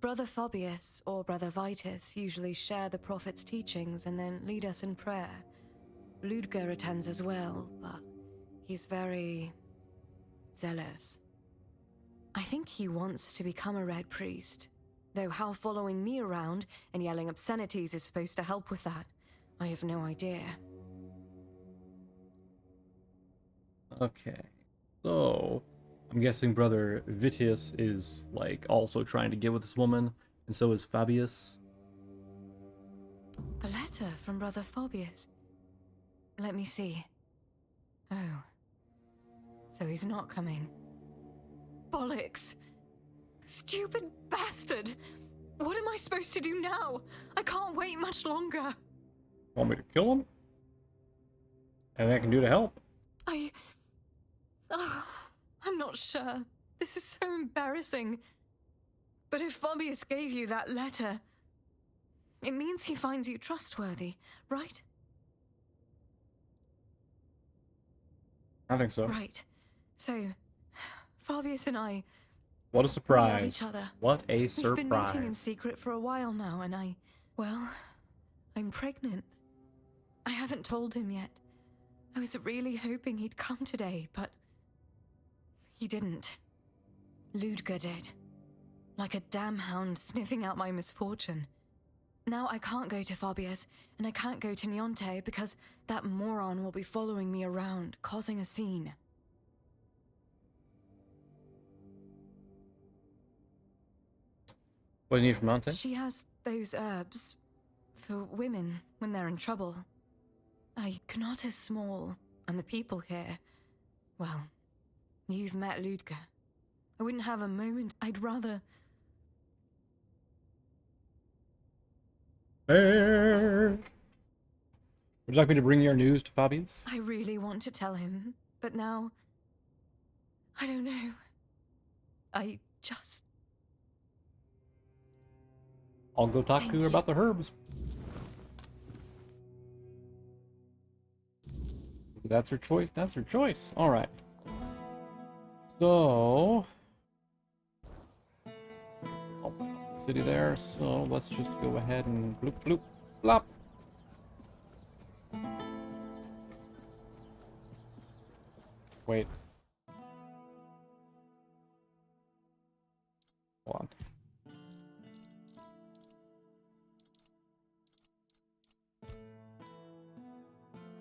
Brother Fabius or Brother Vitus usually share the Prophet's teachings and then lead us in prayer. Ludger attends as well, but he's very... zealous. I think he wants to become a Red Priest, though how following me around and yelling obscenities is supposed to help with that, I have no idea. Okay. So, I'm guessing Brother Vitius is, like, also trying to get with this woman, and so is Fabius. A letter from Brother Fabius. Let me see. Oh. So he's not coming. Bollocks! Stupid bastard! What am I supposed to do now? I can't wait much longer. Want me to kill him? Anything I can do to help? I'm not sure. This is so embarrassing. But if Fabius gave you that letter, it means he finds you trustworthy, right? I think so. Right. So, Fabius and I... What a surprise. We love each other. What a surprise. We've been meeting in secret for a while now, and I'm pregnant. I haven't told him yet. I was really hoping he'd come today, but he didn't. Ludger did. Like a damn hound sniffing out my misfortune. Now I can't go to Fabius, and I can't go to Niente because that moron will be following me around, causing a scene. What do you need from Monte? She has those herbs for women when they're in trouble. Connaught is small, and the people here, Well, you've met Ludger. I wouldn't have a moment. I'd rather... Would you like me to bring your news to Fabius? I really want to tell him, but now... I don't know. I just... I'll go talk to her about the herbs. That's her choice. That's her choice. All right. So... city there, so let's just go ahead and bloop bloop blop. Wait. Hold on.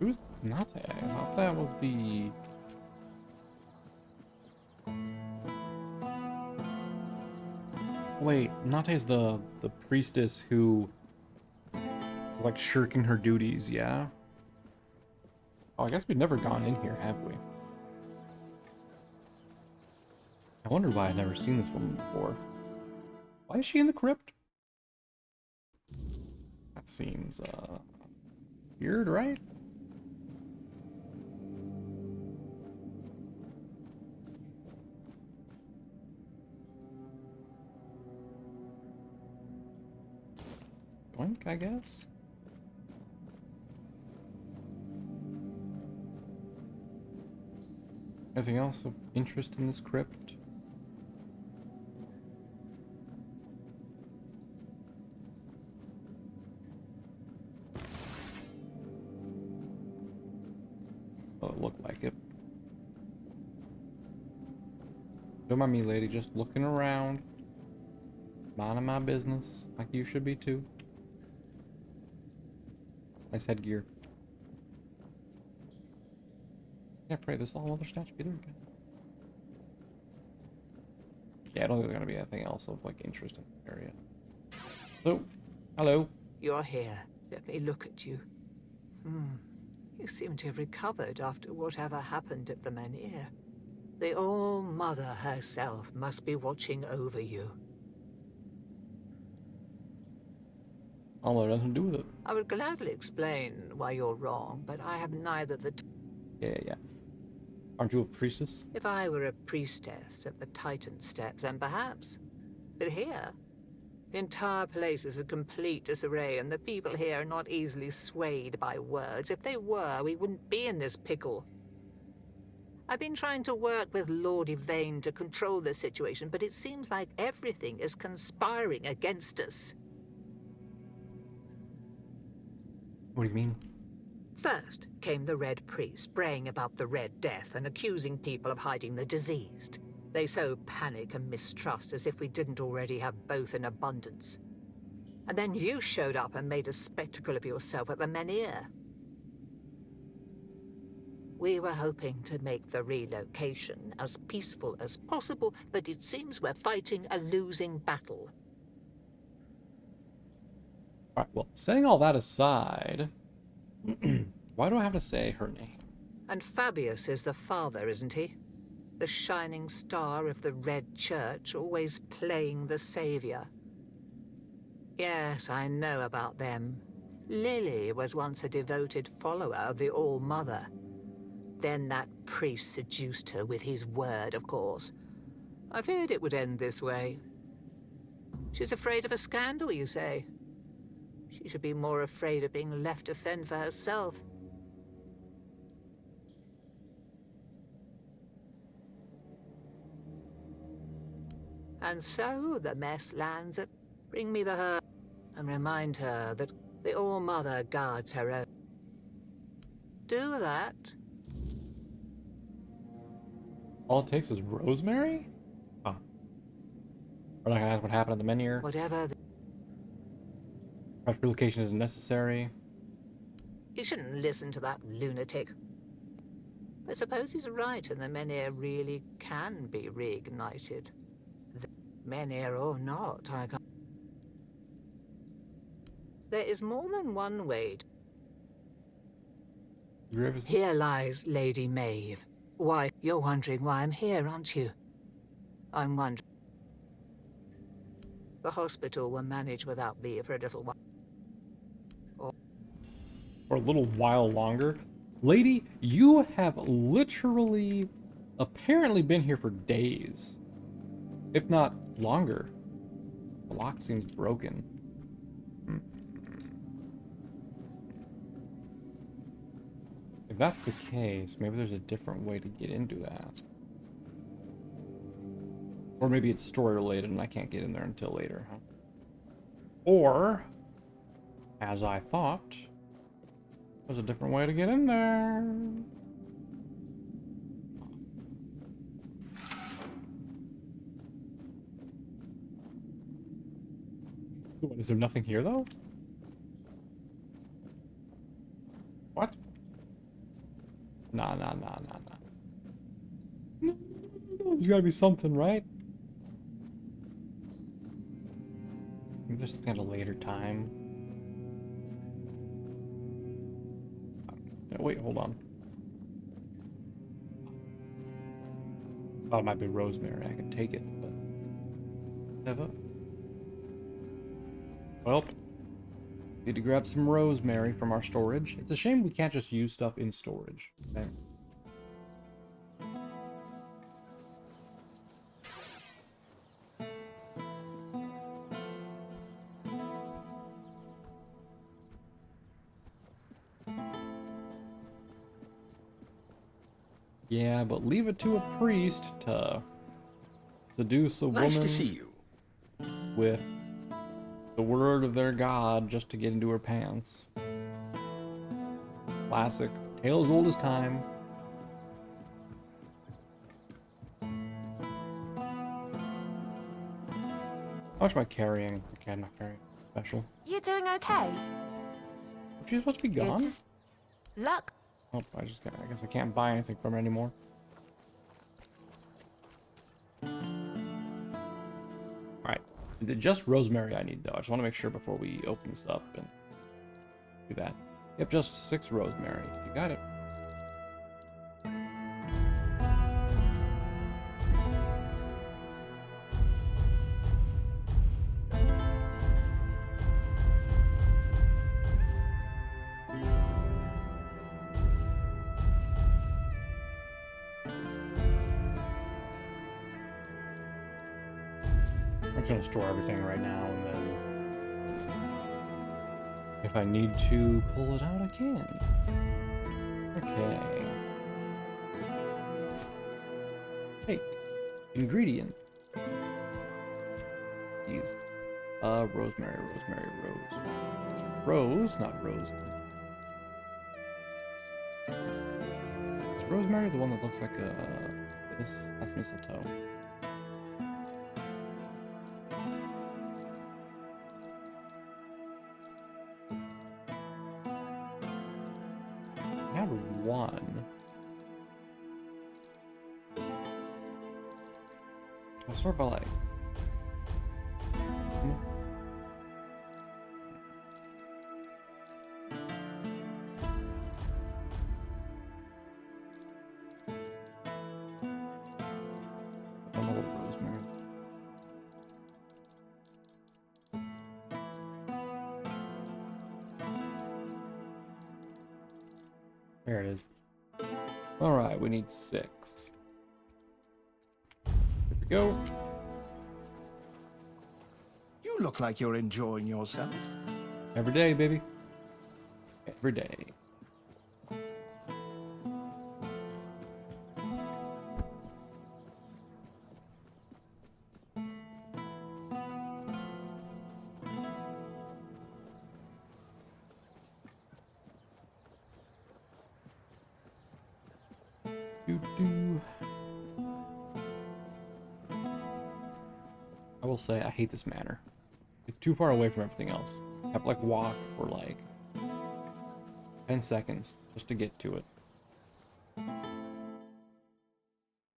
Who's Nate? I thought that was the... Wait, Nate's the priestess who was like shirking her duties, yeah? Oh, I guess we've never gone in here, have we? I wonder why I've never seen this woman before. Why is she in the crypt? That seems, weird, right? Blink, I guess? Anything else of interest in this crypt? Oh, it looked like it. Don't mind me, lady, just looking around. Minding my business, like you should be too. Nice headgear. Yeah, pray this all other statue be there again. Yeah, I don't think there's gonna be anything else of like interest in the area. So, hello. You're here. Let me look at you. You seem to have recovered after whatever happened at the Menhir. The All-Mother herself must be watching over you. All that nothing to do with it. I would gladly explain why you're wrong, but I have neither the... Yeah. Aren't you a priestess? If I were a priestess at the Titan steps, then perhaps. But here, the entire place is a complete disarray, and the people here are not easily swayed by words. If they were, we wouldn't be in this pickle. I've been trying to work with Lord Yvain to control this situation, but it seems like everything is conspiring against us. What do you mean? First came the Red Priest, braying about the Red Death and accusing people of hiding the diseased. They sow panic and mistrust as if we didn't already have both in abundance. And then you showed up and made a spectacle of yourself at the Menhir. We were hoping to make the relocation as peaceful as possible, but it seems we're fighting a losing battle. Alright, well, setting all that aside, why do I have to say her name? And Fabius is the father, isn't he? The shining star of the Red Church, always playing the savior. Yes, I know about them. Lily was once a devoted follower of the All-Mother. Then that priest seduced her with his word, of course. I feared it would end this way. She's afraid of a scandal, you say? She should be more afraid of being left to fend for herself. And so the mess lands at bring me the herb and remind her that the All-Mother guards her own. Do that. All it takes is rosemary? Huh. We're not gonna ask what happened at the Menhir. Whatever. Relocation isn't necessary. You shouldn't listen to that lunatic. I suppose he's right, and the Menhir really can be reignited. The Menhir or not, I can't. There is more than one way. Here lies Lady Maeve. Why, you're wondering why I'm here, aren't you? I'm wondering. The hospital will manage without me for a little while. For a little while longer. Lady, you have literally, apparently been here for days. If not longer. The lock seems broken. If that's the case, maybe there's a different way to get into that. Or maybe it's story related and I can't get in there until later, huh? Or, as I thought, there's a different way to get in there. What, is there nothing here though? What? Nah. No, there's gotta be something, right? Maybe there's something at a later time. Wait, hold on. Thought it might be rosemary. I can take it, but never. Well, need to grab some rosemary from our storage. It's a shame we can't just use stuff in storage. Okay. Yeah, but leave it to a priest to seduce a woman to see you. with the word of their god just to get into her pants. Classic. Tale as old as time. How much am I carrying? Okay, I'm not carrying special. You doing okay? She's supposed to be gone? Luck. Oh, I guess I can't buy anything from her anymore. Alright. Is it just rosemary I need, though? I just want to make sure before we open this up and do that. Yep, just 6 rosemary. You got it. I'm just gonna store everything right now, and then if I need to pull it out, I can. Okay. Hey, ingredient. These. Rosemary, rose. It's rose, not rose. Is rosemary the one that looks like this? That's mistletoe. I have one. I'll sort by like. I don't know what rosemary. There it is. Alright, we need 6. Here we go. You look like you're enjoying yourself. Every day, baby. Every day. I will say I hate this manor. It's too far away from everything else. I have to like walk for like 10 seconds just to get to it.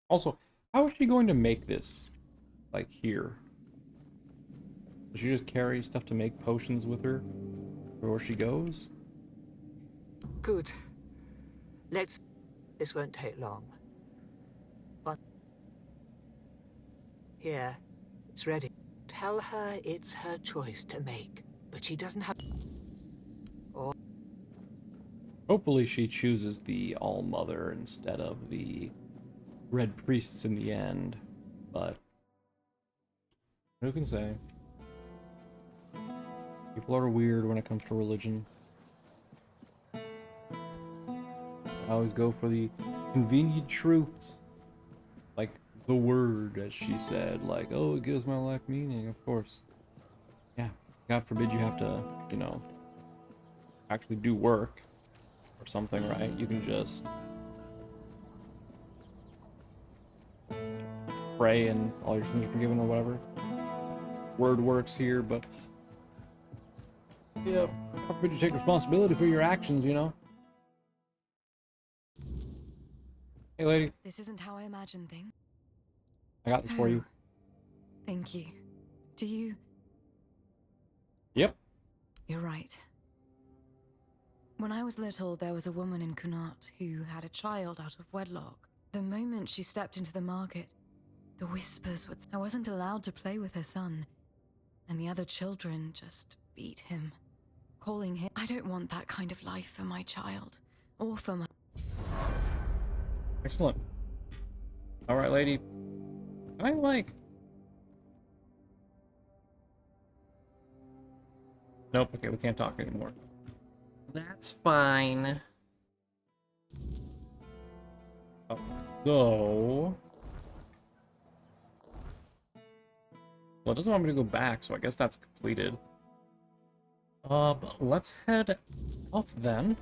Also, how is she going to make this like here? Does she just carry stuff to make potions with her where she goes? Good. This won't take long. Here, it's ready. Tell her it's her choice to make, but she doesn't have... Or... Hopefully she chooses the All-Mother instead of the Red Priests in the end, but who can say? People are weird when it comes to religion. I always go for the convenient truths. Like the word, as she said. Like, oh, it gives my life meaning, of course. Yeah, God forbid you have to, you know, actually do work or something, right? You can just pray and all your sins are forgiven or whatever. Word works here, but yeah, how could you take responsibility for your actions, you know? Hey, lady. This isn't how I imagined things. I got this for you. Thank you. Do you... Yep. You're right. When I was little, there was a woman in Kunat who had a child out of wedlock. The moment she stepped into the market, the whispers would... I wasn't allowed to play with her son, and the other children just beat him, calling him... I don't want that kind of life for my child, or for my... Excellent. Alright, lady. I like... Nope, okay, we can't talk anymore. That's fine. Oh, so... Well, it doesn't want me to go back, so I guess that's completed. Let's head off then.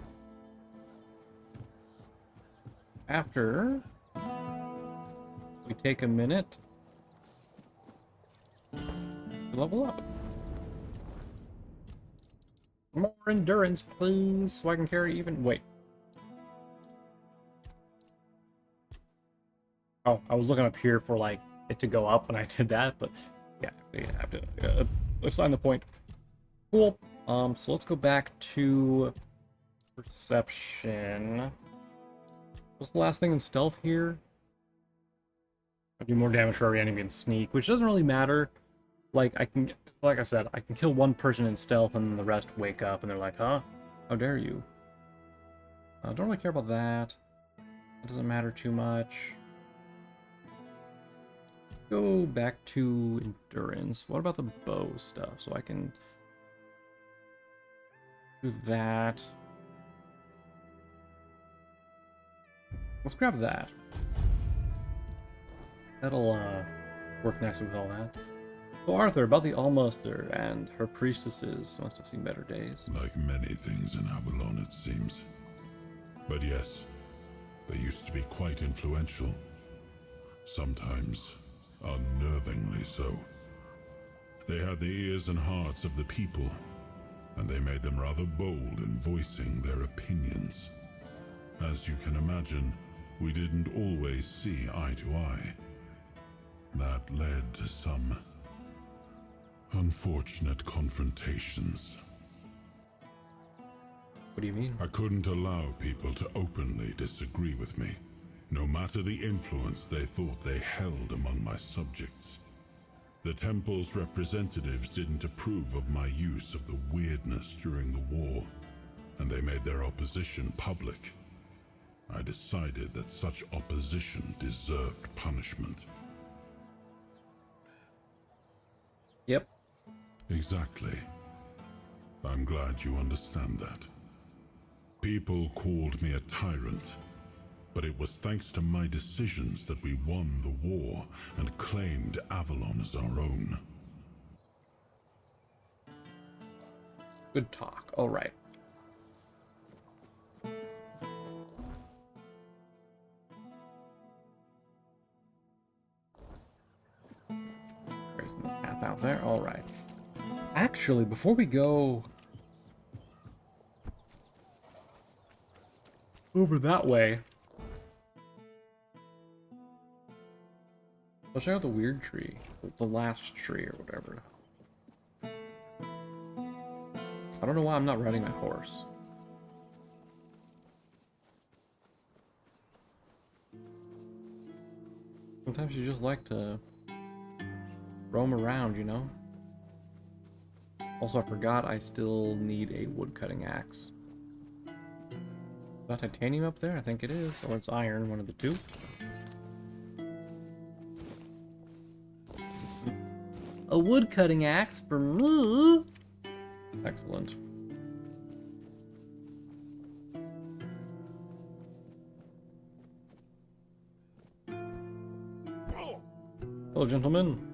After we take a minute to level up. More endurance, please, so I can carry even... Wait. Oh, I was looking up here for, like, it to go up when I did that, but yeah, we have to assign the point. Cool. So let's go back to perception. What's the last thing in stealth here? I do more damage for every enemy in sneak, which doesn't really matter. Like, like I said, I can kill one person in stealth and then the rest wake up and they're like, huh? How dare you? I don't really care about that. It doesn't matter too much. Go back to endurance. What about the bow stuff? So I can do that. Let's grab that. That'll work nicely with all that. So Arthur, about the All-Mother and her priestesses, must have seen better days. Like many things in Avalon, it seems. But yes, they used to be quite influential. Sometimes unnervingly so. They had the ears and hearts of the people, and they made them rather bold in voicing their opinions. As you can imagine, we didn't always see eye to eye. That led to some unfortunate confrontations. What do you mean? I couldn't allow people to openly disagree with me, no matter the influence they thought they held among my subjects. The temple's representatives didn't approve of my use of the weirdness during the war, and they made their opposition public. I decided that such opposition deserved punishment. Yep. Exactly. I'm glad you understand that. People called me a tyrant, but it was thanks to my decisions that we won the war and claimed Avalon as our own. Good talk. All right. Raising the path out there. All right. Actually, before we go over that way, let's check out the weird tree, the last tree or whatever. I don't know why I'm not riding my horse. Sometimes you just like to roam around, you know? Also, I forgot I still need a wood-cutting axe. Is that titanium up there? I think it is. Or it's iron, one of the two. A wood-cutting axe for me! Excellent. Hello, gentlemen.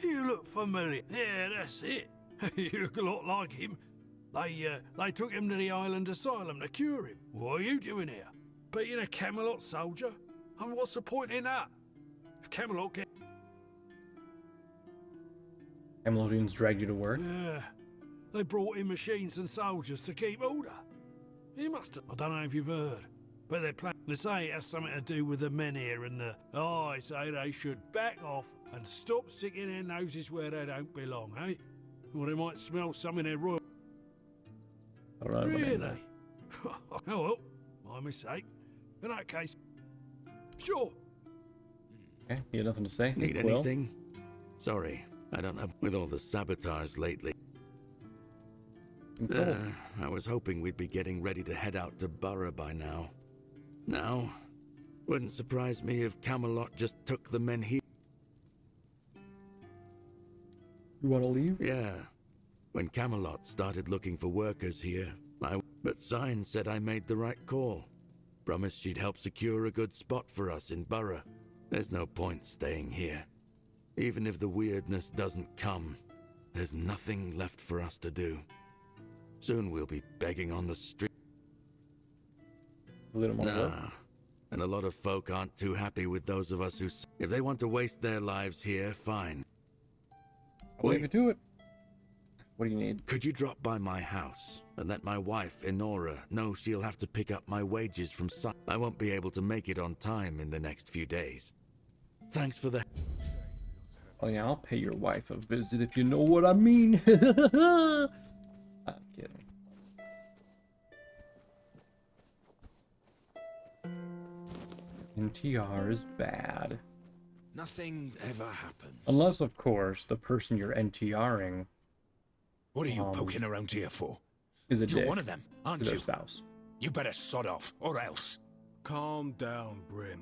You look familiar. Yeah, that's it. You look a lot like him. They took him to the island asylum to cure him. What are you doing here? Being a Camelot soldier? And what's the point in that? If Camelot get... Camelodians dragged you to work? Yeah. They brought in machines and soldiers to keep order. You must have... I don't know if you've heard. But they say it has something to do with the men here and the... Oh, I say they should back off and stop sticking their noses where they don't belong, eh? Or they might smell some in their royal... I don't know. Really? Oh, well, my mistake. In that case, sure. Okay, you had nothing to say? Need anything? Sorry, I don't know. With all the sabotage lately. I was hoping we'd be getting ready to head out to Borough by now. Now, wouldn't surprise me if Camelot just took the men here. You want to leave? Yeah. When Camelot started looking for workers here, but Sign said I made the right call. Promised she'd help secure a good spot for us in Borough. There's no point staying here. Even if the weirdness doesn't come, there's nothing left for us to do. Soon we'll be begging on the street. Nah, and a lot of folk aren't too happy with those of us who... If they want to waste their lives here, fine. I'll leave you to it. What do you need? Could you drop by my house and let my wife, Enora, know she'll have to pick up my wages from Sun? I won't be able to make it on time in the next few days. Thanks for the... Oh yeah, I'll pay your wife a visit if you know what I mean. I'm kidding. NTR is bad. Nothing ever happens. Unless, of course, the person you're NTRing... What are you poking around here for? Is a You're dick one of them, aren't to you? their spouse. You better sod off, or else. Calm down, Bryn.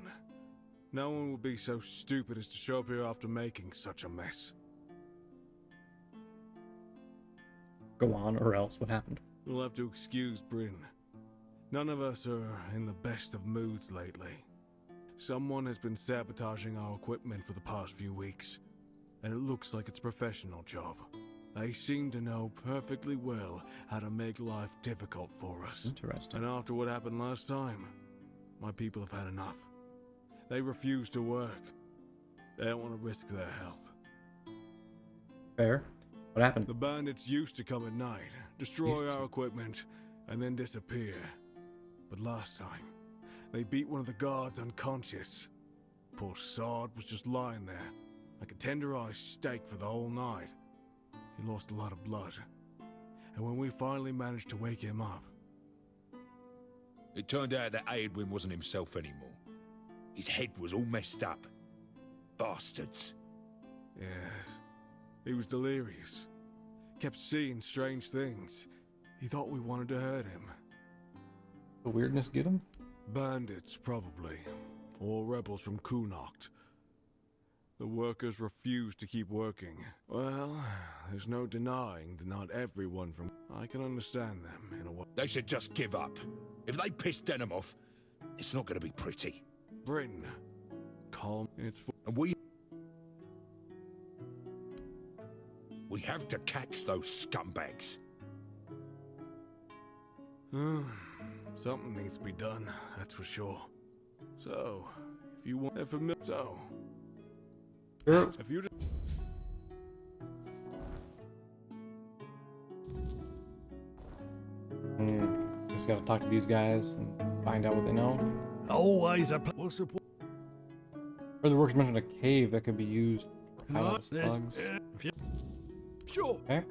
No one will be so stupid as to show up here after making such a mess. Go on, or else. What happened? We'll have to excuse Bryn. None of us are in the best of moods lately. Someone has been sabotaging our equipment for the past few weeks, and it looks like it's a professional job. They seem to know perfectly well how to make life difficult for us. Interesting. And after what happened last time, my people have had enough. They refuse to work. They don't want to risk their health. Fair. What happened? The bandits used to come at night, destroy our equipment, and then disappear. But last time, they beat one of the guards unconscious. Poor sod was just lying there, like a tenderized steak for the whole night. He lost a lot of blood. And when we finally managed to wake him up... It turned out that Aedwin wasn't himself anymore. His head was all messed up. Bastards. Yes. He was delirious. Kept seeing strange things. He thought we wanted to hurt him. The weirdness get him? Bandits, probably. Or rebels from Kunokt. The workers refused to keep working. Well, there's no denying that not everyone from... I can understand them in a way. They should just give up. If they piss Denham off, it's not going to be pretty. Bryn, calm. It's... And we have to catch those scumbags. Something needs to be done, that's for sure. So, if you want... So... If you just... Just gotta talk to these guys and find out what they know. Always a... What's the... Further works mentioned a cave that could be used for hiding out the slugs. Sure. Okay.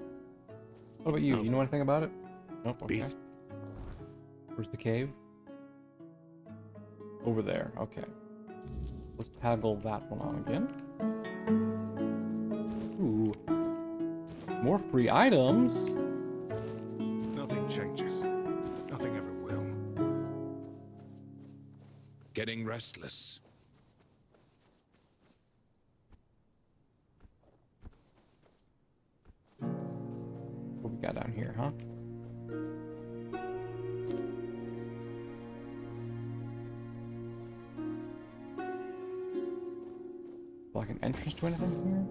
What about you? You know anything about it? Nope. Okay. Where's the cave? Over there. Okay. Let's toggle that one on again. Ooh. More free items. Nothing changes. Nothing ever will. Getting restless. What we got down here, huh? Like an entrance to anything here?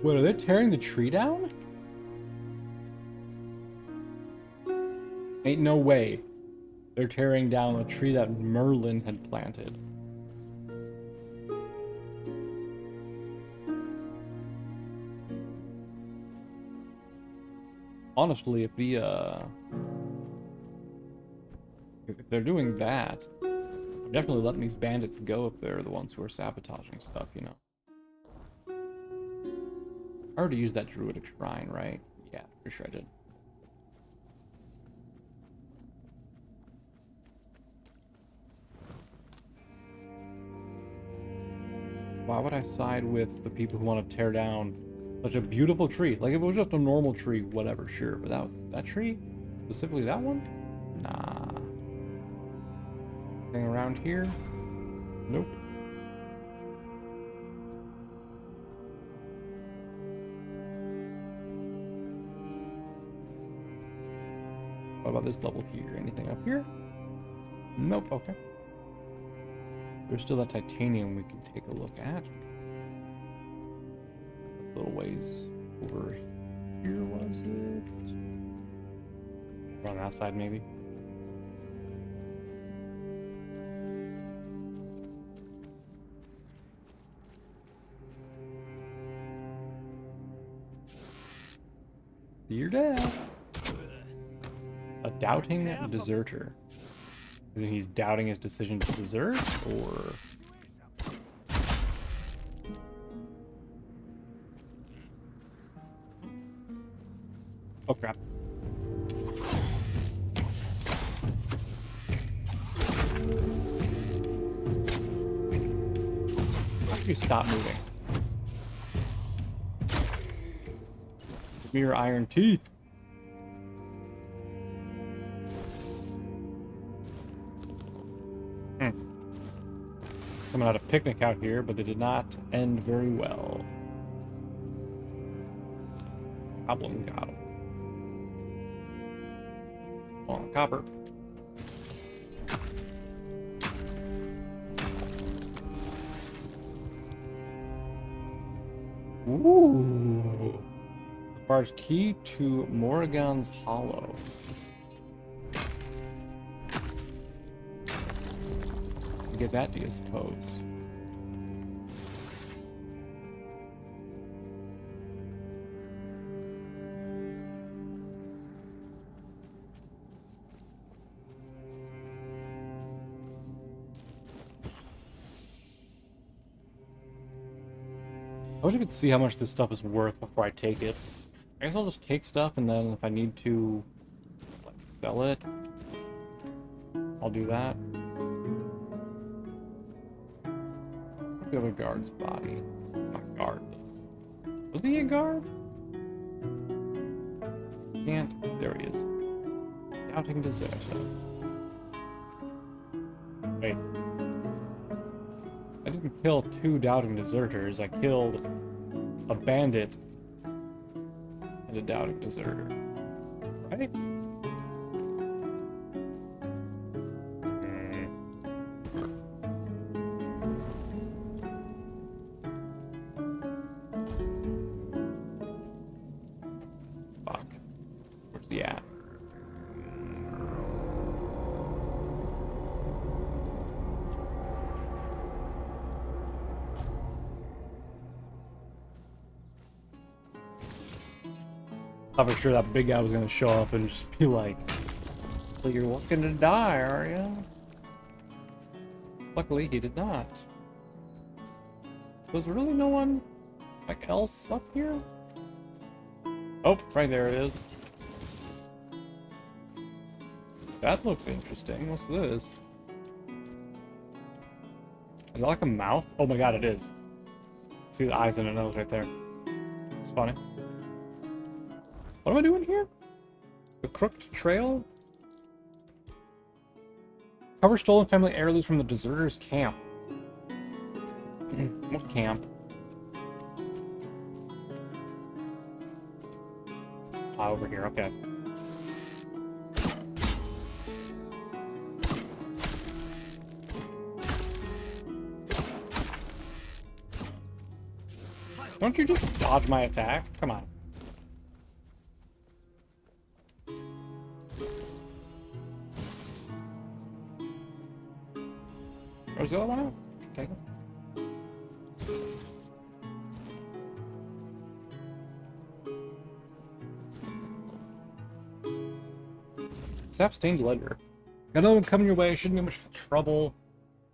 What, are they tearing the tree down? Ain't no way. They're tearing down a tree that Merlin had planted. Honestly, if they're doing that, I'm definitely letting these bandits go if they're the ones who are sabotaging stuff, you know. I already used that druidic shrine, right? Yeah, for sure I did. Why would I side with the people who want to tear down such a beautiful tree? Like, if it was just a normal tree, whatever, sure. But that tree? Specifically that one? Nah. Anything around here? Nope. What about this level here? Anything up here? Nope, okay. There's still that titanium we can take a look at. A little ways over here, was it? Or on that side, maybe? You're dead. A doubting deserter. Is it he's doubting his decision to desert, or... Oh crap. How do you stop moving? Give me your iron teeth. Someone had a picnic out here, but they did not end very well. Goblin got him. Oh, copper. Ooh. Requires key to Morrigan's Hollow. Get that, do you suppose? I wish I could see how much this stuff is worth before I take it. I guess I'll just take stuff, and then if I need to, like, sell it, I'll do that. The other guard's body. Not guard. Was he a guard? Can't. There he is. Doubting deserter. Wait. I didn't kill 2 doubting deserters. I killed a bandit and a doubting deserter. Right? I thought for sure that big guy was gonna show up and just be like, "So you're looking to die, are you?" Luckily, he did not. There's really no one like else up here? Oh, right there it is. That looks interesting. What's this? Is that like a mouth? Oh my god, it is. See the eyes and a nose right there. It's funny. What am I doing here? The Crooked Trail? Cover stolen family heirlooms from the deserters' camp. What camp? Ah, over here, okay. Don't you just dodge my attack? Come on. Where's the other one? Take it. Sap stained leather. Got another one coming your way, shouldn't be much trouble.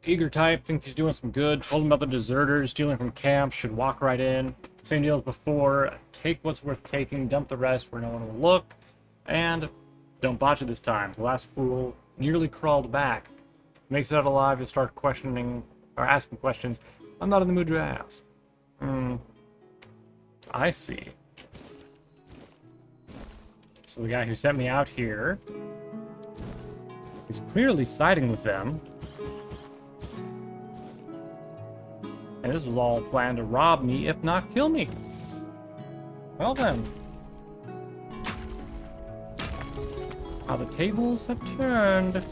Eager type, think he's doing some good. Told him about the deserters, stealing from camp, should walk right in. Same deal as before. Take what's worth taking, dump the rest where no one will look. And don't botch it this time. The last fool nearly crawled back. Makes it out alive to start questioning, or asking questions. I'm not in the mood to ask. I see. So the guy who sent me out here is clearly siding with them. And this was all planned to rob me, if not kill me. Well then. How the tables have turned.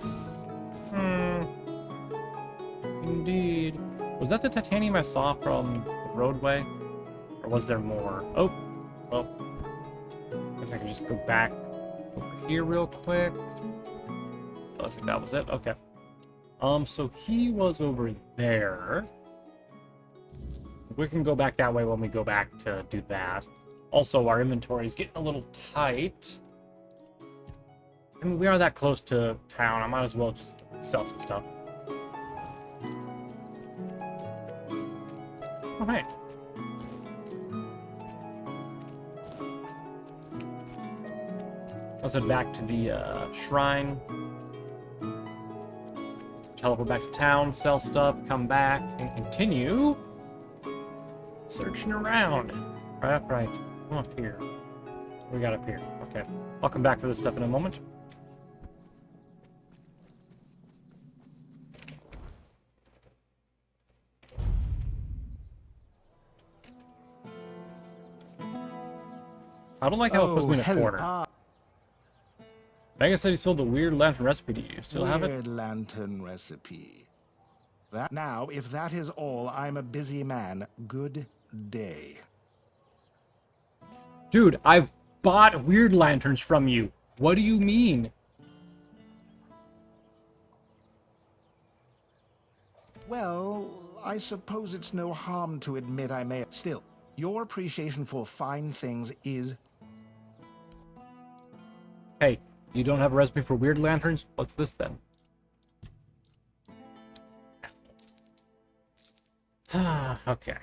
Indeed. Was that the titanium I saw from the roadway? Or was there more? Oh, well. Guess I can just go back over here real quick. Looks like that was it. Okay. So he was over there. We can go back that way when we go back to do that. Also, our inventory is getting a little tight. I mean, we are that close to town. I might as well just sell some stuff. Alright. Let's head back to the shrine. Teleport back to town, sell stuff, come back, and continue searching around. Right up, right. Come up here. What we got up here? Okay. I'll come back for this stuff in a moment. I don't like how it puts me in a corner. Mega said he sold the weird lantern recipe to you. Still have it? Weird lantern recipe. That now, if that is all, I'm a busy man. Good day. Dude, I've bought weird lanterns from you. What do you mean? Well, I suppose it's no harm to admit I may. Still, your appreciation for fine things is... Hey, you don't have a recipe for weird lanterns? What's this then? Okay.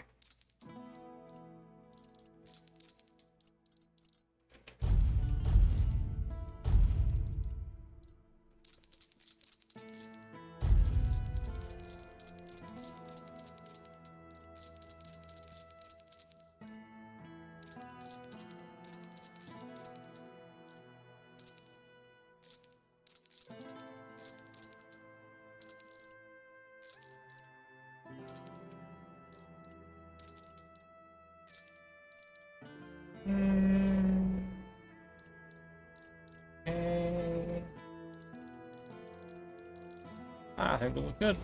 I think we look good.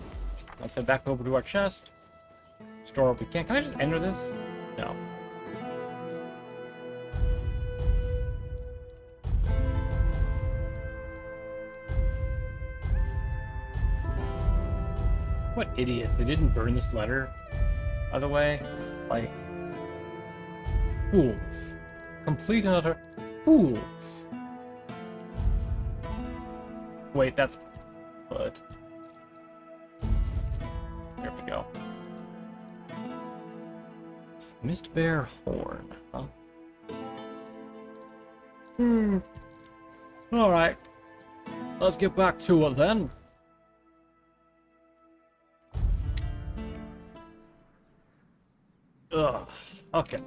Let's head back over to our chest. Store what we can. Can I just enter this? No. What idiots. They didn't burn this letter, by the way. Like, fools. Complete and utter fools. Wait, that's... But... There we go. Mist Bear Horn, huh? Alright. Let's get back to it then. Ugh. Okay.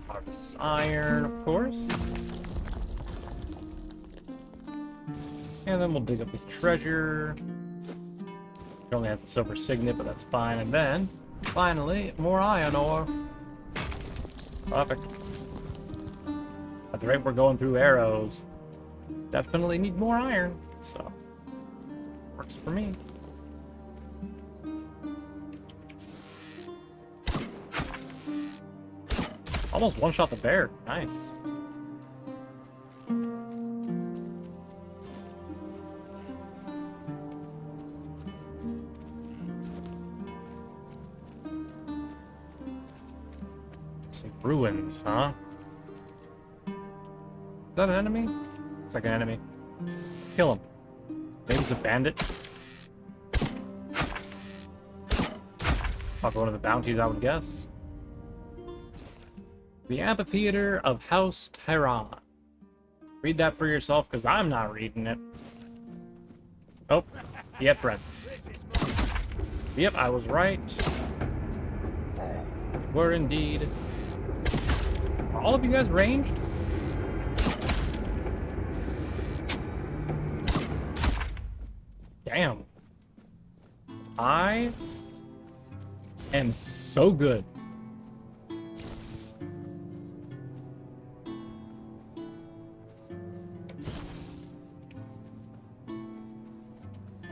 Harvest iron, of course. And then we'll dig up this treasure. It only has a silver signet, but that's fine. And then, finally, more iron ore. Perfect. At the rate we're going through arrows, definitely need more iron. So, works for me. Almost one-shot the bear. Nice. Some ruins, huh? Is that an enemy? It's like an enemy. Kill him. Maybe it's a bandit. Probably one of the bounties, I would guess. The Amphitheater of House Tyran. Read that for yourself, because I'm not reading it. Oh, yet friends. Yep, I was right. Were indeed. Are all of you guys ranged? Damn. I am so good.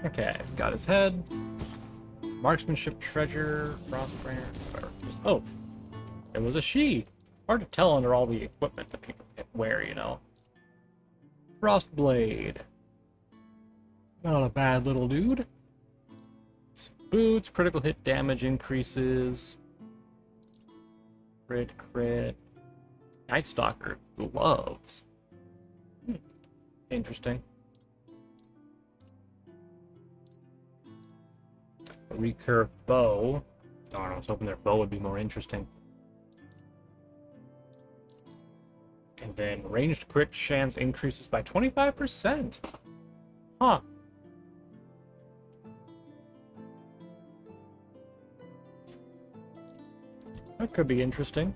Okay, got his head. Marksmanship treasure, frostbringer, whatever. Oh, it was a she. Hard to tell under all the equipment that people wear, you know. Frostblade. Not a bad little dude. Some boots, critical hit damage increases. Crit. Night Stalker gloves. Interesting. A recurve bow. Darn, I was hoping their bow would be more interesting. And then ranged crit chance increases by 25%. Huh. That could be interesting.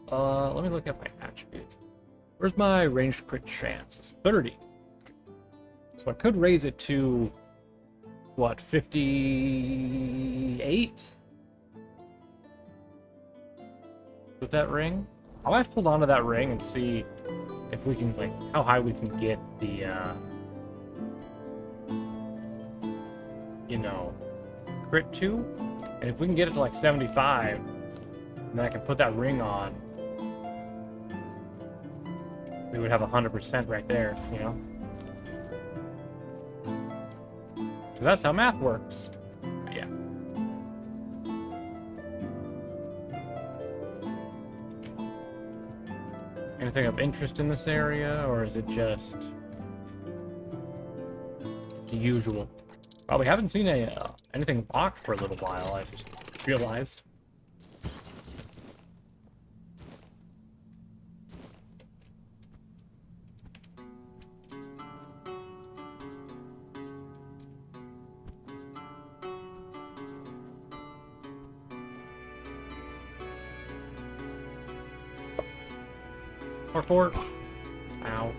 Let me look at my attributes. Where's my ranged crit chance? It's 30. So I could raise it to, what, 58? With that ring? I'll have to hold on to that ring and see if we can, like, how high we can get the, you know, crit to. And if we can get it to, like, 75, then I can put that ring on. We would have 100% right there, you know? So that's how math works. Yeah. Anything of interest in this area, or is it just the usual? Well, we haven't seen anything locked for a little while, I just realized. Parkour. Ow.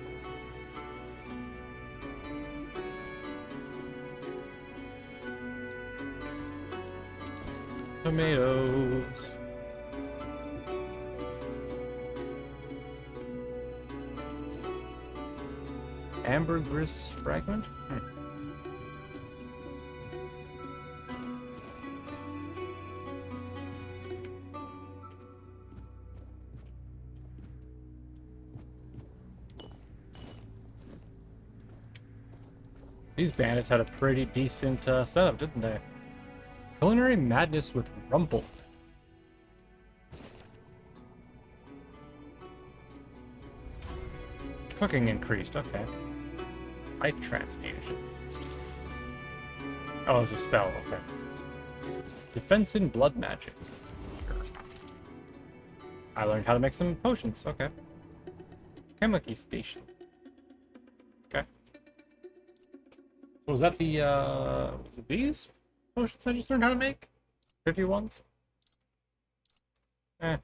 Tomatoes. Ambergris fragment? These bandits had a pretty decent setup, didn't they? Culinary madness with Rumble. Cooking increased, okay. Life transfusion. Oh, it's a spell, okay. Defense in blood magic. Sure. I learned how to make some potions, okay. Chemical station. Okay. So was that the, was it these potions I just learned how to make? 51s? I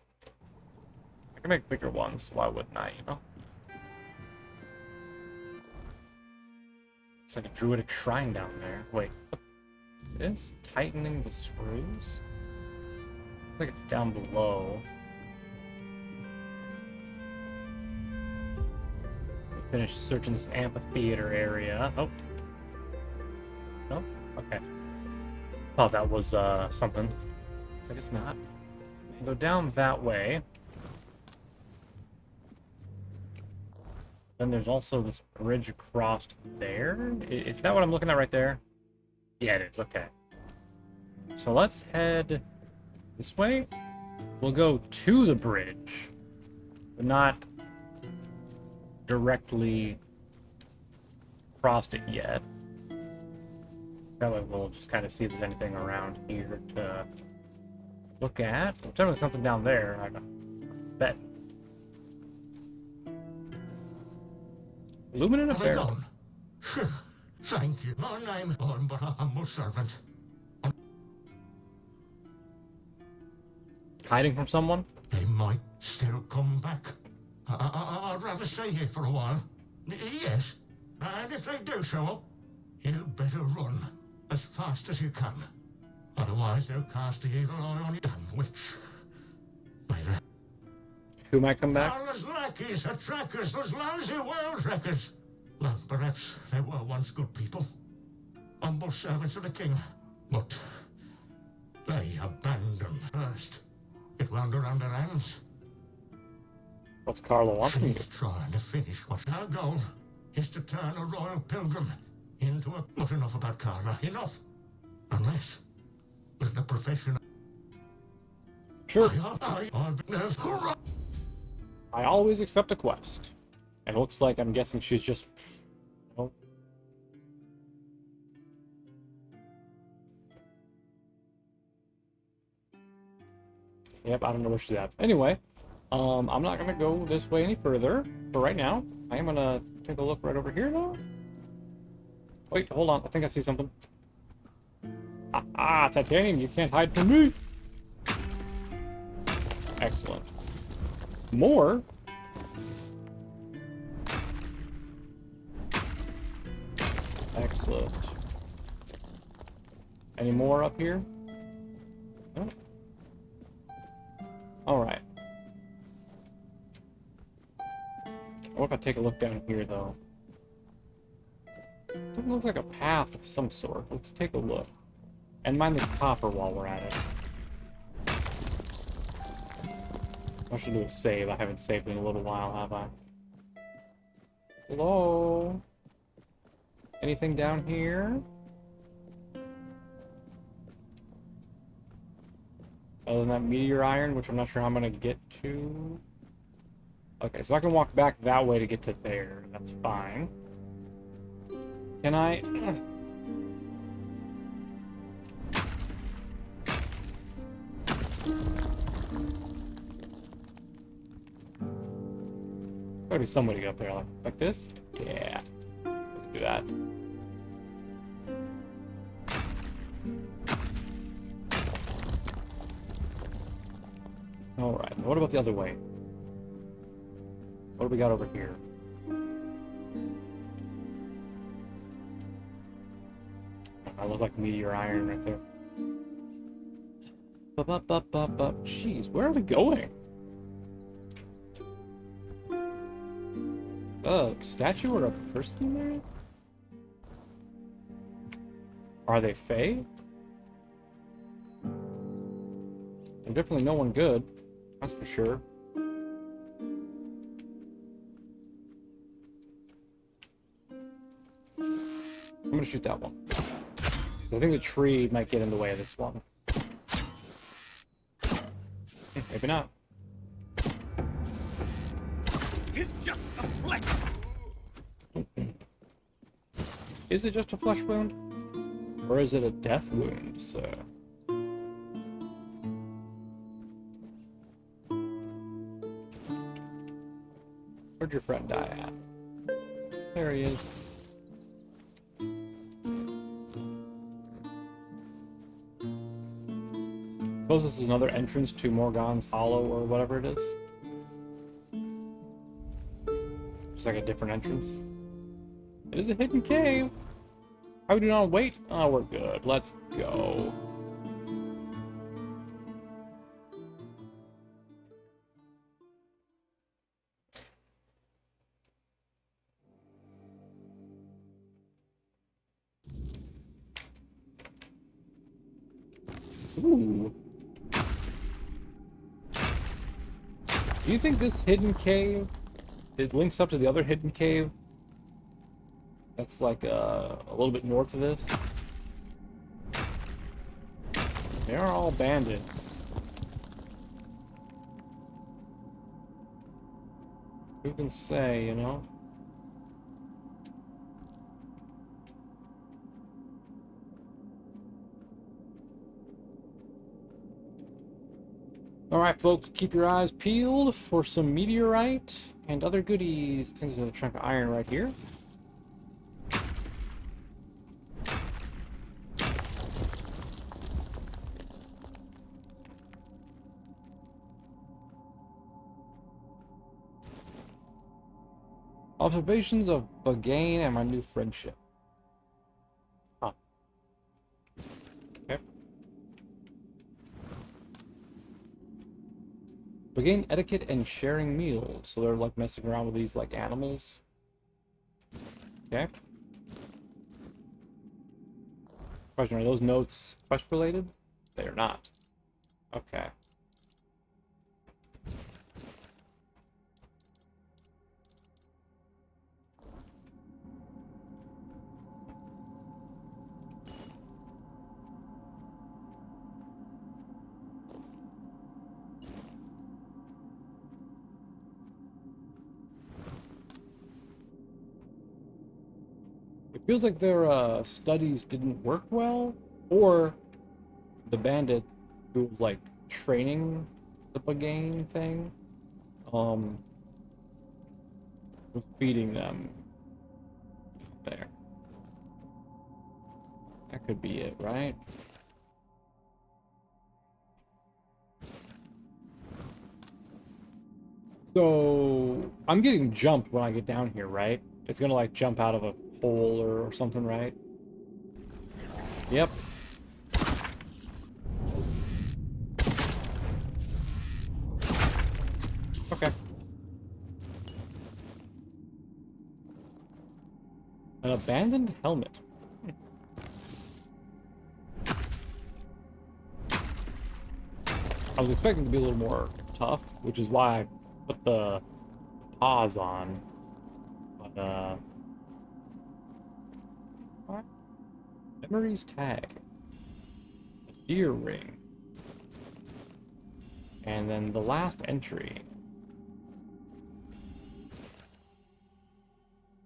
can make bigger ones, why wouldn't I, you know? It's like a druidic shrine down there. Wait, what is tightening the screws? I think it's down below. Finish searching this amphitheater area. Oh. No? Okay. Thought that was something. Looks like it's not. Go down that way. Then there's also this bridge across there. Is that what I'm looking at right there? Yeah, it is. Okay. So let's head this way. We'll go to the bridge, but not directly across it yet. That way we'll just kind of see if there's anything around here to look at. There's definitely something down there, I bet. Luminant Have I affair. gone? Thank you. My name is Orm, but a humble servant. Hiding from someone? They might still come back. I'd rather stay here for a while. Yes, and if they do show up, you better run as fast as you can. Otherwise, they'll cast the evil eye on you. Damn witch. Who might come back? There's lackeys, the trackers, those lousy world wreckers. Well, perhaps they were once good people. Humble servants of the king. But they abandoned first. It wound around their hands. What's Carlo wanting? She's trying to finish what our goal is to turn a royal pilgrim into a... Not enough about Carla. Enough. Unless with the profession... Sure. I've been there for... I always accept a quest. And it looks like I'm guessing she's just... Oh. Yep, I don't know where she's at. Anyway, I'm not going to go this way any further for right now. I am going to take a look right over here, though. Wait, hold on. I think I see something. Titanium, you can't hide from me. Excellent. More? Excellent. Any more up here? No? Alright. What if I take a look down here, though? It looks like a path of some sort. Let's take a look. And mine this copper while we're at it. I should do a save. I haven't saved in a little while, have I? Hello? Anything down here? Other than that meteor iron, which I'm not sure how I'm gonna get to. Okay, so I can walk back that way to get to there. That's fine. Can I? Gotta be some way to get up there, like this? Yeah. Let's do that. Alright, what about the other way? What do we got over here? I look like meteor iron right there. Jeez, where are we going? A statue or a person there? Are they Fae? They're definitely no one good. That's for sure. I'm gonna shoot that one. I think the tree might get in the way of this one. Maybe not. Tis just a fleck. Is it just a flesh wound? Or is it a death wound, sir? Where'd your friend die at? There he is. Suppose this is another entrance to Morgan's Hollow or whatever it is. Just like a different entrance. It is a hidden cave. How we do not wait? Oh, we're good. Let's go. Ooh. Do you think this hidden cave, it links up to the other hidden cave? That's like a little bit north of this. They are all bandits. Who can say, you know? Alright, folks, keep your eyes peeled for some meteorite and other goodies. I think there's a chunk of iron right here. Observations of Plagen and my new friendship. Huh. Okay. Plagen etiquette and sharing meals. So they're like messing around with these like animals. Okay. Question, are those notes quest related? They are not. Okay. It feels like their studies didn't work well, or the bandit who was like training the Plagen thing, was feeding them. There. That could be it, right? So I'm getting jumped when I get down here, right? It's gonna like jump out of a hole or something, right? Yep. Okay. An abandoned helmet. I was expecting it to be a little more tough, which is why I put the pause on. But, what? Memories tag. A deer ring. And then the last entry.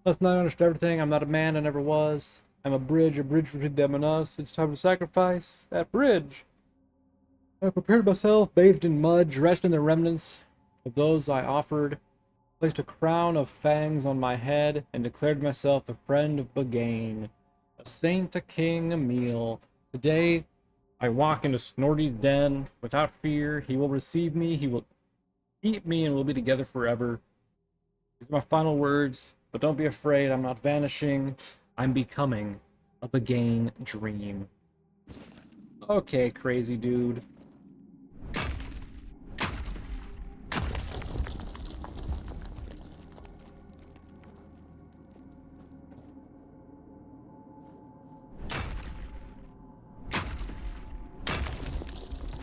Let's not understand everything. I'm not a man, I never was. I'm a bridge between them and us. It's time to sacrifice that bridge. I prepared myself, bathed in mud, dressed in the remnants of those I offered, placed a crown of fangs on my head, and declared myself the friend of Plagen, a saint, a king, a meal. Today, I walk into Snorty's den without fear. He will receive me, he will eat me, and we'll be together forever. These are my final words, but don't be afraid, I'm not vanishing. I'm becoming a Plagen dream. Okay, crazy dude.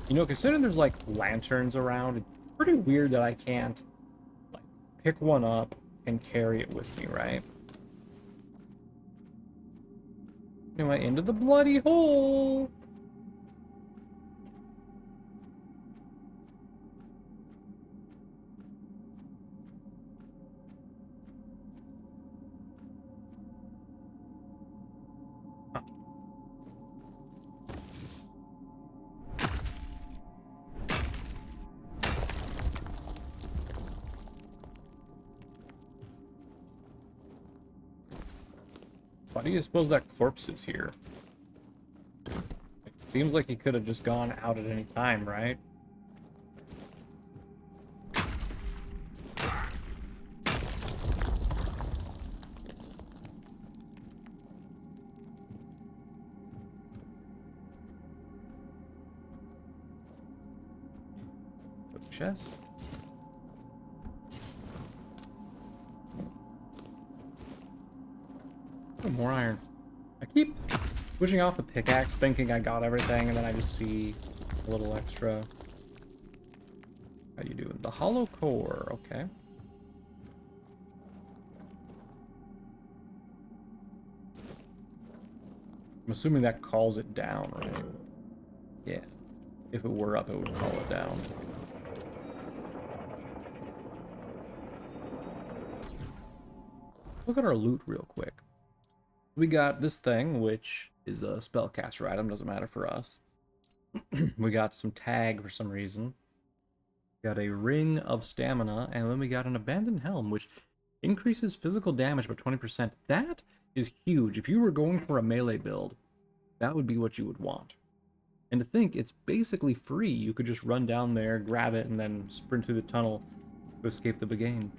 You know, considering there's like lanterns around, it's pretty weird that I can't like pick one up and carry it with me, right? Anyway, into the bloody hole. Why do you suppose that corpse is here? It seems like he could have just gone out at any time, right? Chest. Oh, more iron. I keep pushing off the pickaxe thinking I got everything, and then I just see a little extra. How you doing? The hollow core, okay. I'm assuming that calls it down, right? Yeah. If it were up, it would call it down. Look at our loot real quick. We got this thing, which is a spellcaster item, doesn't matter for us. We got some tag for some reason. We got a ring of stamina, and then we got an abandoned helm, which increases physical damage by 20%. That is huge. If you were going for a melee build, that would be what you would want. And to think, it's basically free. You could just run down there, grab it, and then sprint through the tunnel to escape the Plagen.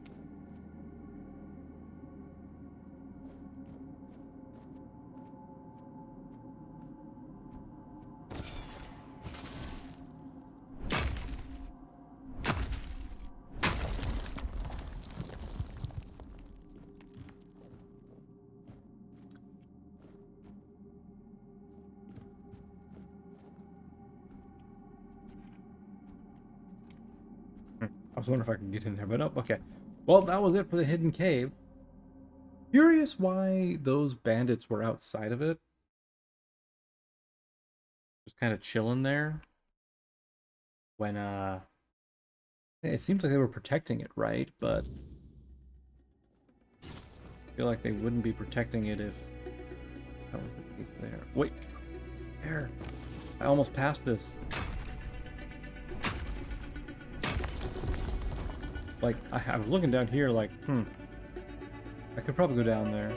I was wondering if I could get in there, but nope, okay. Well, that was it for the hidden cave. Curious why those bandits were outside of it. Just kind of chilling there. When, it seems like they were protecting it, right? But I feel like they wouldn't be protecting it if that was the case there. Wait, there. I almost passed this. Like, I was looking down here like, I could probably go down there.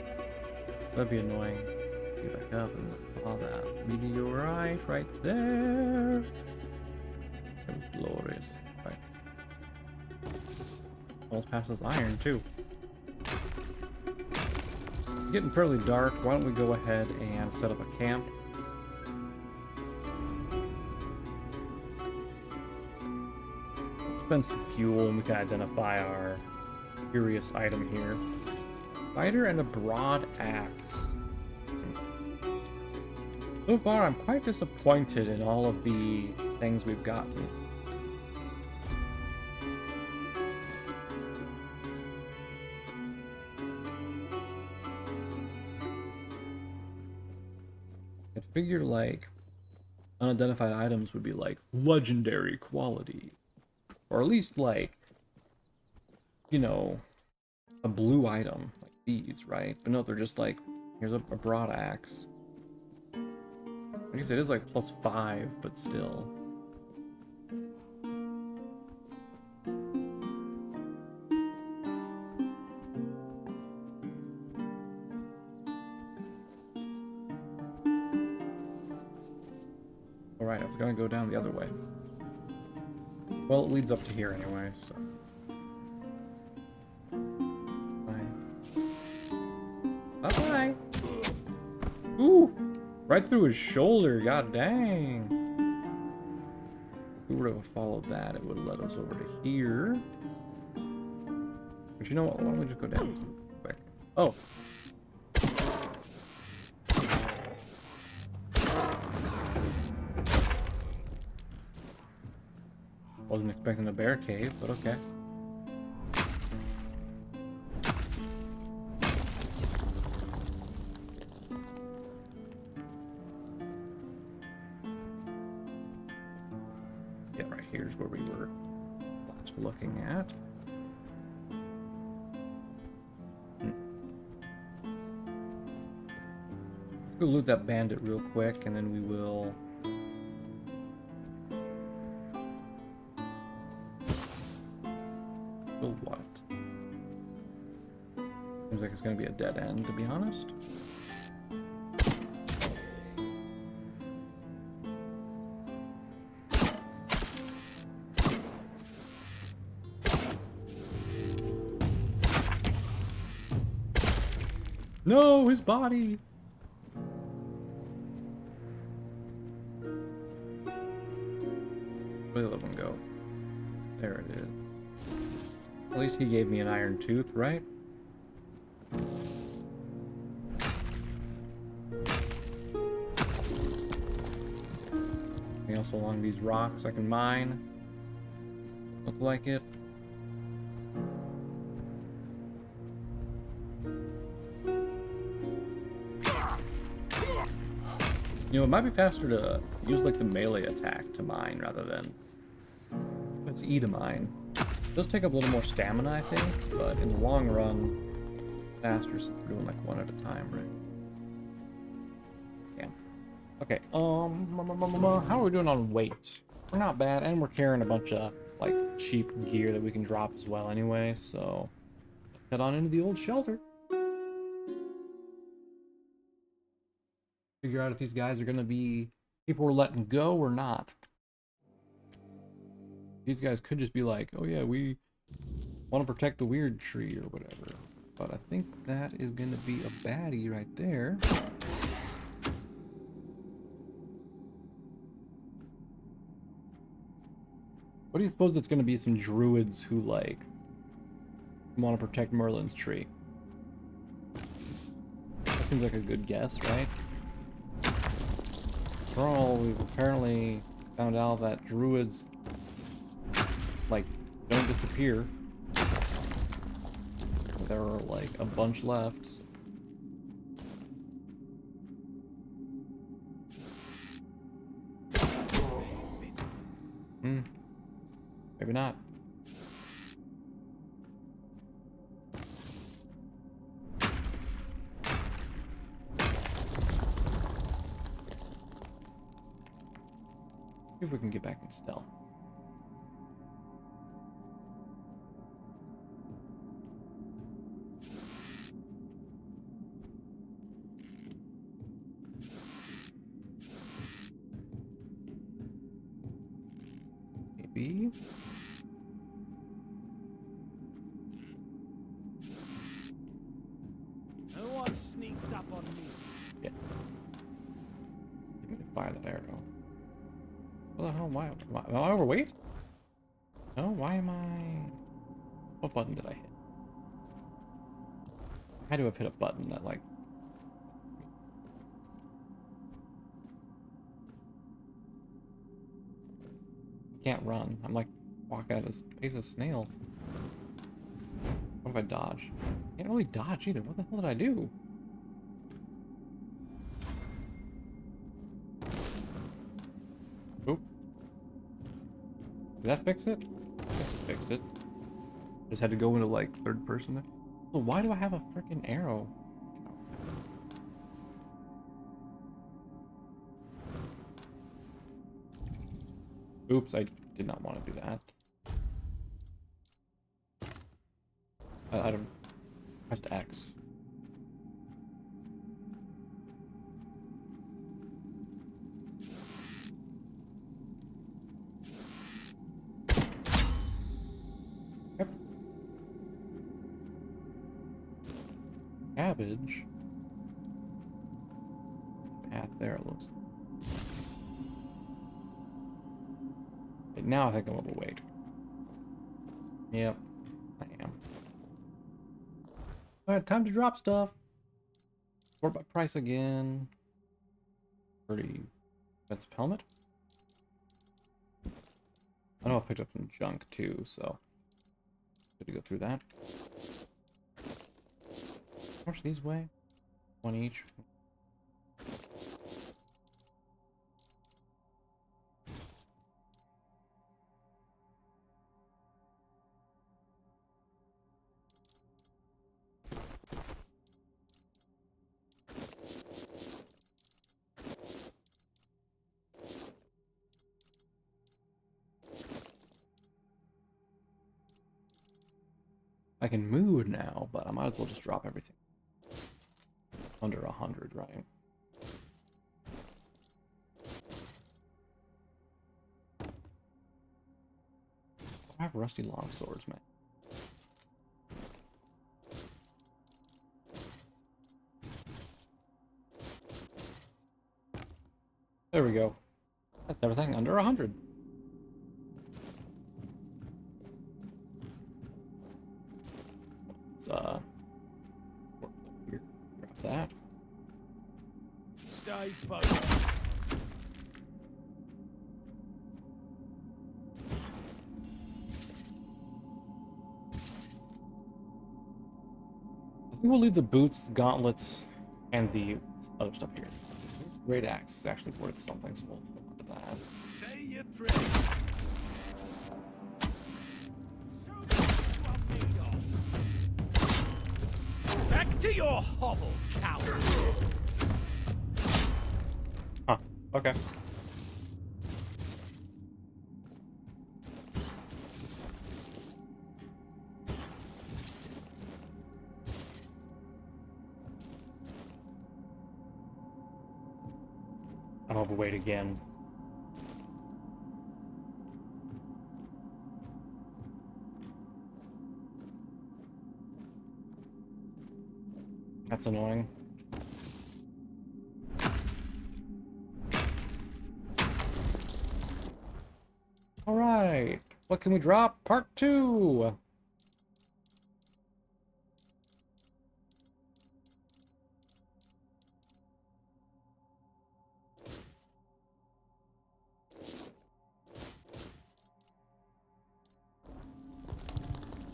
That'd be annoying. Get back up and all that. Meteorite right there. That was glorious. Right. Almost past this iron, too. It's getting fairly dark. Why don't we go ahead and set up a camp? Spend some fuel and we can identify our curious item here. Spider and a broad axe. So far, I'm quite disappointed in all of the things we've gotten. I figured like unidentified items would be like legendary quality. Or at least, like, you know, a blue item, like these, right? But no, they're just like, here's a broad axe. I guess it is like +5, but still. Alright, I was gonna go down the other way. Well, it leads up to here anyway, so. Bye-bye. Ooh! Right through his shoulder, god dang. If we were to have followed that, it would have led us over to here. But you know what? Why don't we just go down quick? Oh! Wasn't expecting a bear cave, but okay. Yeah, right here's where we were last looking at. Let's go loot that bandit real quick, and then we will... What? Seems like it's going to be a dead end, to be honest. No, his body! Where'd the other one go? There it is. At least he gave me an iron tooth, right? Anything else along these rocks I can mine? Look like it. You know, it might be faster to use like the melee attack to mine rather than let's E to mine. It does take up a little more stamina, I think, but in the long run, faster since we're doing like one at a time, right? Yeah. Okay. How are we doing on weight? We're not bad, and we're carrying a bunch of like cheap gear that we can drop as well, anyway. So head on into the old shelter. Figure out if these guys are gonna be people we're letting go or not. These guys could just be like, oh yeah, we want to protect the weird tree or whatever. But I think that is gonna be a baddie right there. What do you suppose it's gonna be? Some druids who like want to protect Merlin's tree. That seems like a good guess, right? For all, we've apparently found out that druids, like, don't disappear. There are, like, a bunch left. So. Maybe not. See if we can get back in stealth. Maybe. No one sneaks up on me. Yeah. Give me to fire that arrow. What the hell am I overweight? No, why am I... What button did I hit? I had to have hit a button that, like... I can't run. I'm like walking at a pace of snail. What if I dodge? I can't really dodge either. What the hell did I do? Oop. Did that fix it? I guess it fixed it. Just had to go into like third person there. So why do I have a freaking arrow? Oops, I did not want to do that. I don't... Pressed X. Yep. Cabbage. Path there, it looks. Okay, now I think I'm overweight. Yep, I am. Alright, time to drop stuff. Sort by price again. Pretty expensive helmet. I know I picked up some junk too, so good to go through that. How much these weigh? One each. I can move now, but I might as well just drop everything. Under 100, right? I have rusty longswords, man. There we go. That's everything under 100. Let's grab that. Stay focused. I think we'll leave the boots, the gauntlets, and the other stuff here. Great axe is actually worth something, so we'll hold on to that. Say your prayers. Back to your hovel, coward. Huh. Okay. I'll overweight again. That's annoying. All right, what can we drop? Part 2.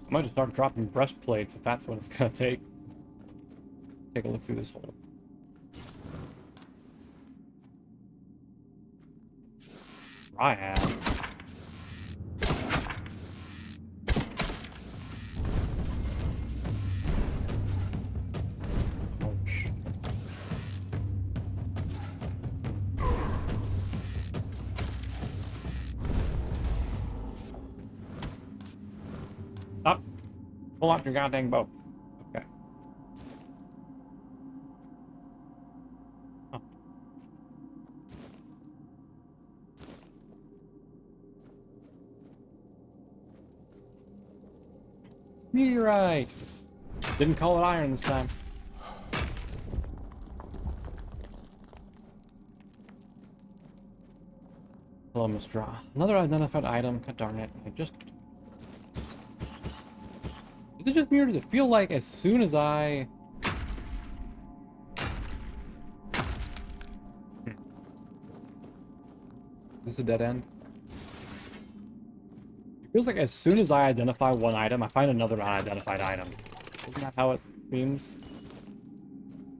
I might just start dropping breastplates if that's what it's gonna take. Take a look through this hole. Dryad. Ouch. Stop. Pull out your goddamn bow. Okay. Oh. Meteorite! Didn't call it iron this time. Hello, Miss Draw. Another identified item. God darn it. I just... Is it just me or does it feel like as soon as I... Is this a dead end? It feels like as soon as I identify one item, I find another unidentified item. Isn't that how it seems?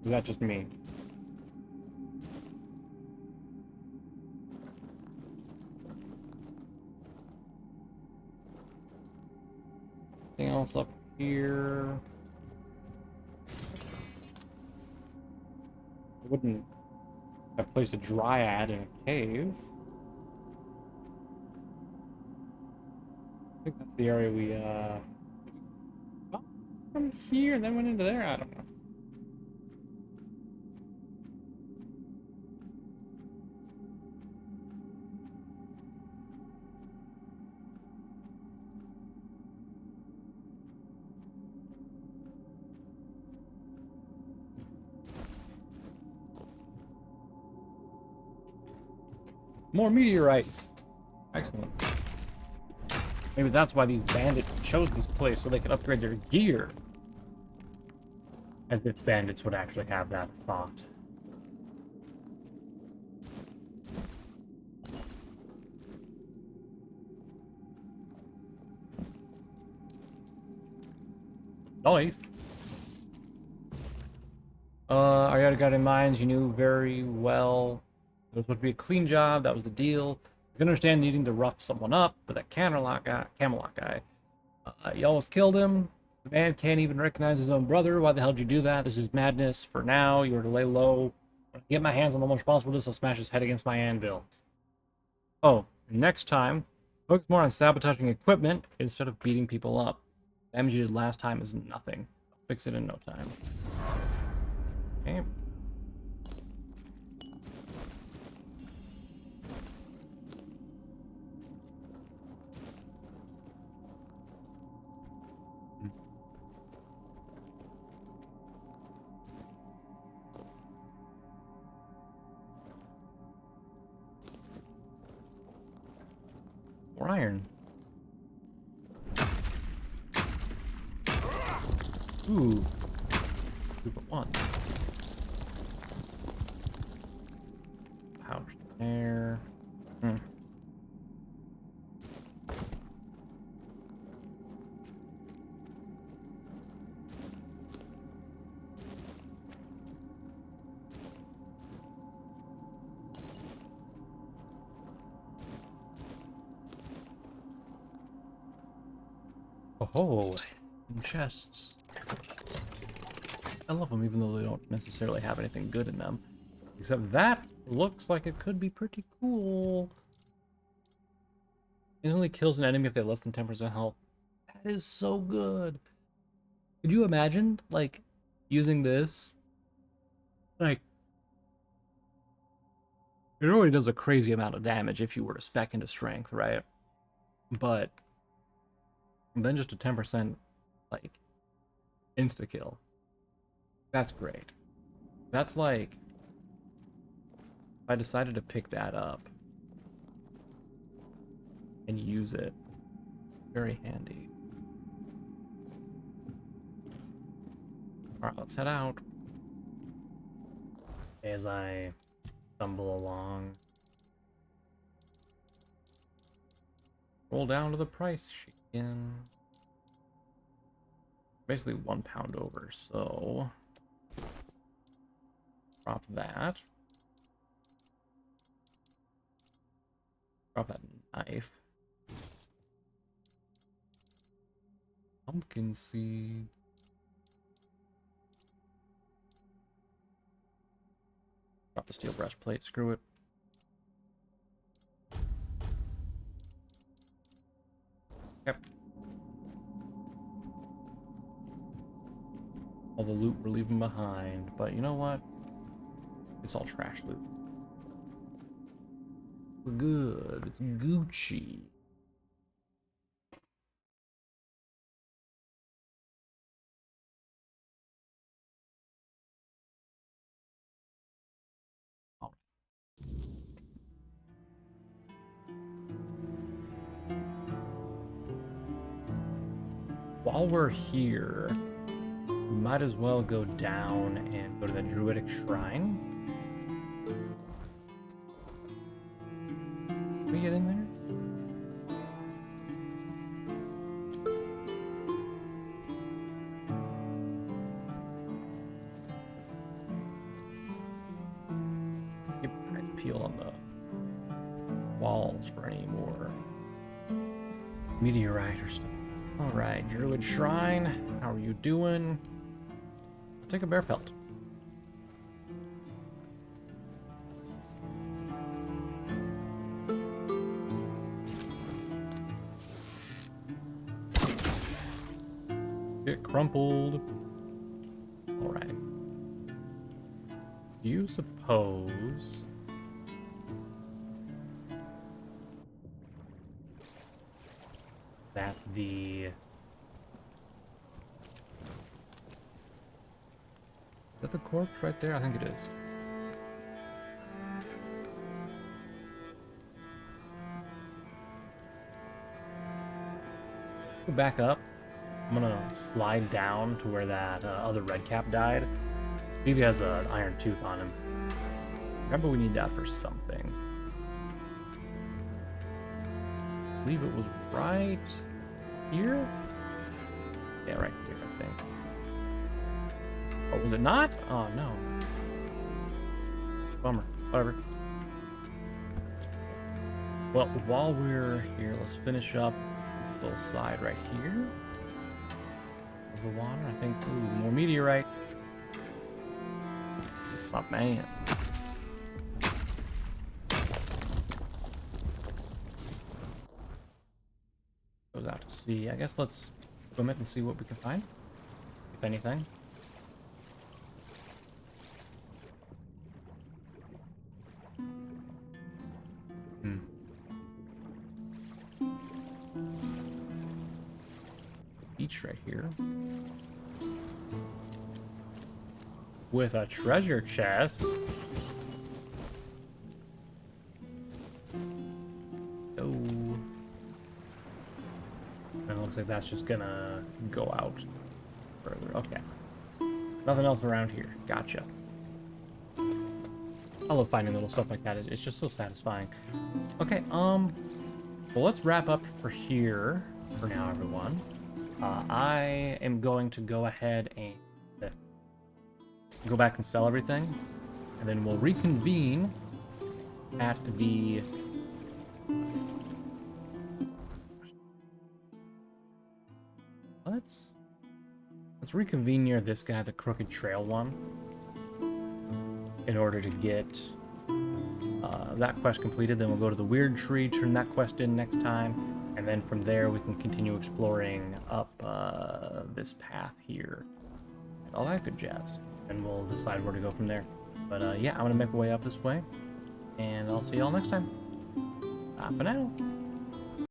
Or is that just me? Anything else up here? I wouldn't have placed a dryad in a cave. I think that's the area we got from here and then went into there. I don't know. More meteorite. Excellent. Maybe that's why these bandits chose this place, so they could upgrade their gear. As if bandits would actually have that thought. Knife. Ariana got in mind, you knew very well it was supposed to be a clean job, that was the deal. You can understand needing to rough someone up, but that Camelot guy, you almost killed him. The man can't even recognize his own brother. Why the hell did you do that? This is madness. For now, you are to lay low. When I get my hands on the one responsible for this, I'll smash his head against my anvil. Oh, next time, focus more on sabotaging equipment instead of beating people up. The damage you did last time is nothing. I'll fix it in no time. Okay. more iron. Ooh. 2.1. Pouch there. Oh, and chests. I love them even though they don't necessarily have anything good in them. Except that looks like it could be pretty cool. Instantly kills an enemy if they have less than 10% health. That is so good. Could you imagine, like, using this? Like, it already does a crazy amount of damage if you were to spec into strength, right? But then just a 10%, like, insta-kill. That's great. That's like, if I decided to pick that up and use it, very handy. Alright, let's head out. As I stumble along. Roll down to the price sheet again. Basically 1 pound over, so drop that. Drop that knife. Pumpkin seed. Drop the steel breastplate, screw it. Yep. All the loot we're leaving behind, but you know what? It's all trash loot. We're good. It's Gucci. While we're here, we might as well go down and go to the Druidic Shrine. Can we get in there? Keep a nice peel on the walls for any more meteorite or stuff. Alright, Druid Shrine, how are you doing? I'll take a bear pelt. Get crumpled. Alright. Do you suppose that is that the corpse right there? I think it is. Go back up. I'm gonna slide down to where that other red cap died. I believe he has an iron tooth on him. Remember, we need that for something. I believe it was right here? Yeah, right here, I think. Oh, was it not? Oh, no. Bummer. Whatever. Well, while we're here, let's finish up this little side right here. Of the water, I think. Ooh, more meteorite. My man. Goes out to sea. I guess let's swim it and see what we can find, if anything. Beach right here. With a treasure chest. Oh. like that's just gonna go out further. Okay. Nothing else around here. Gotcha. I love finding little stuff like that. It's just so satisfying. Okay, well, let's wrap up for here for now, everyone. I am going to go ahead and go back and sell everything, and then we'll reconvene at the... Let's reconvene near this guy, the Crooked Trail one, in order to get that quest completed. Then we'll go to the Weird Tree, turn that quest in next time, and then from there we can continue exploring up this path here and all that good jazz, and we'll decide where to go from there. But yeah, I'm gonna make my way up this way, and I'll see y'all next time. Bye for now.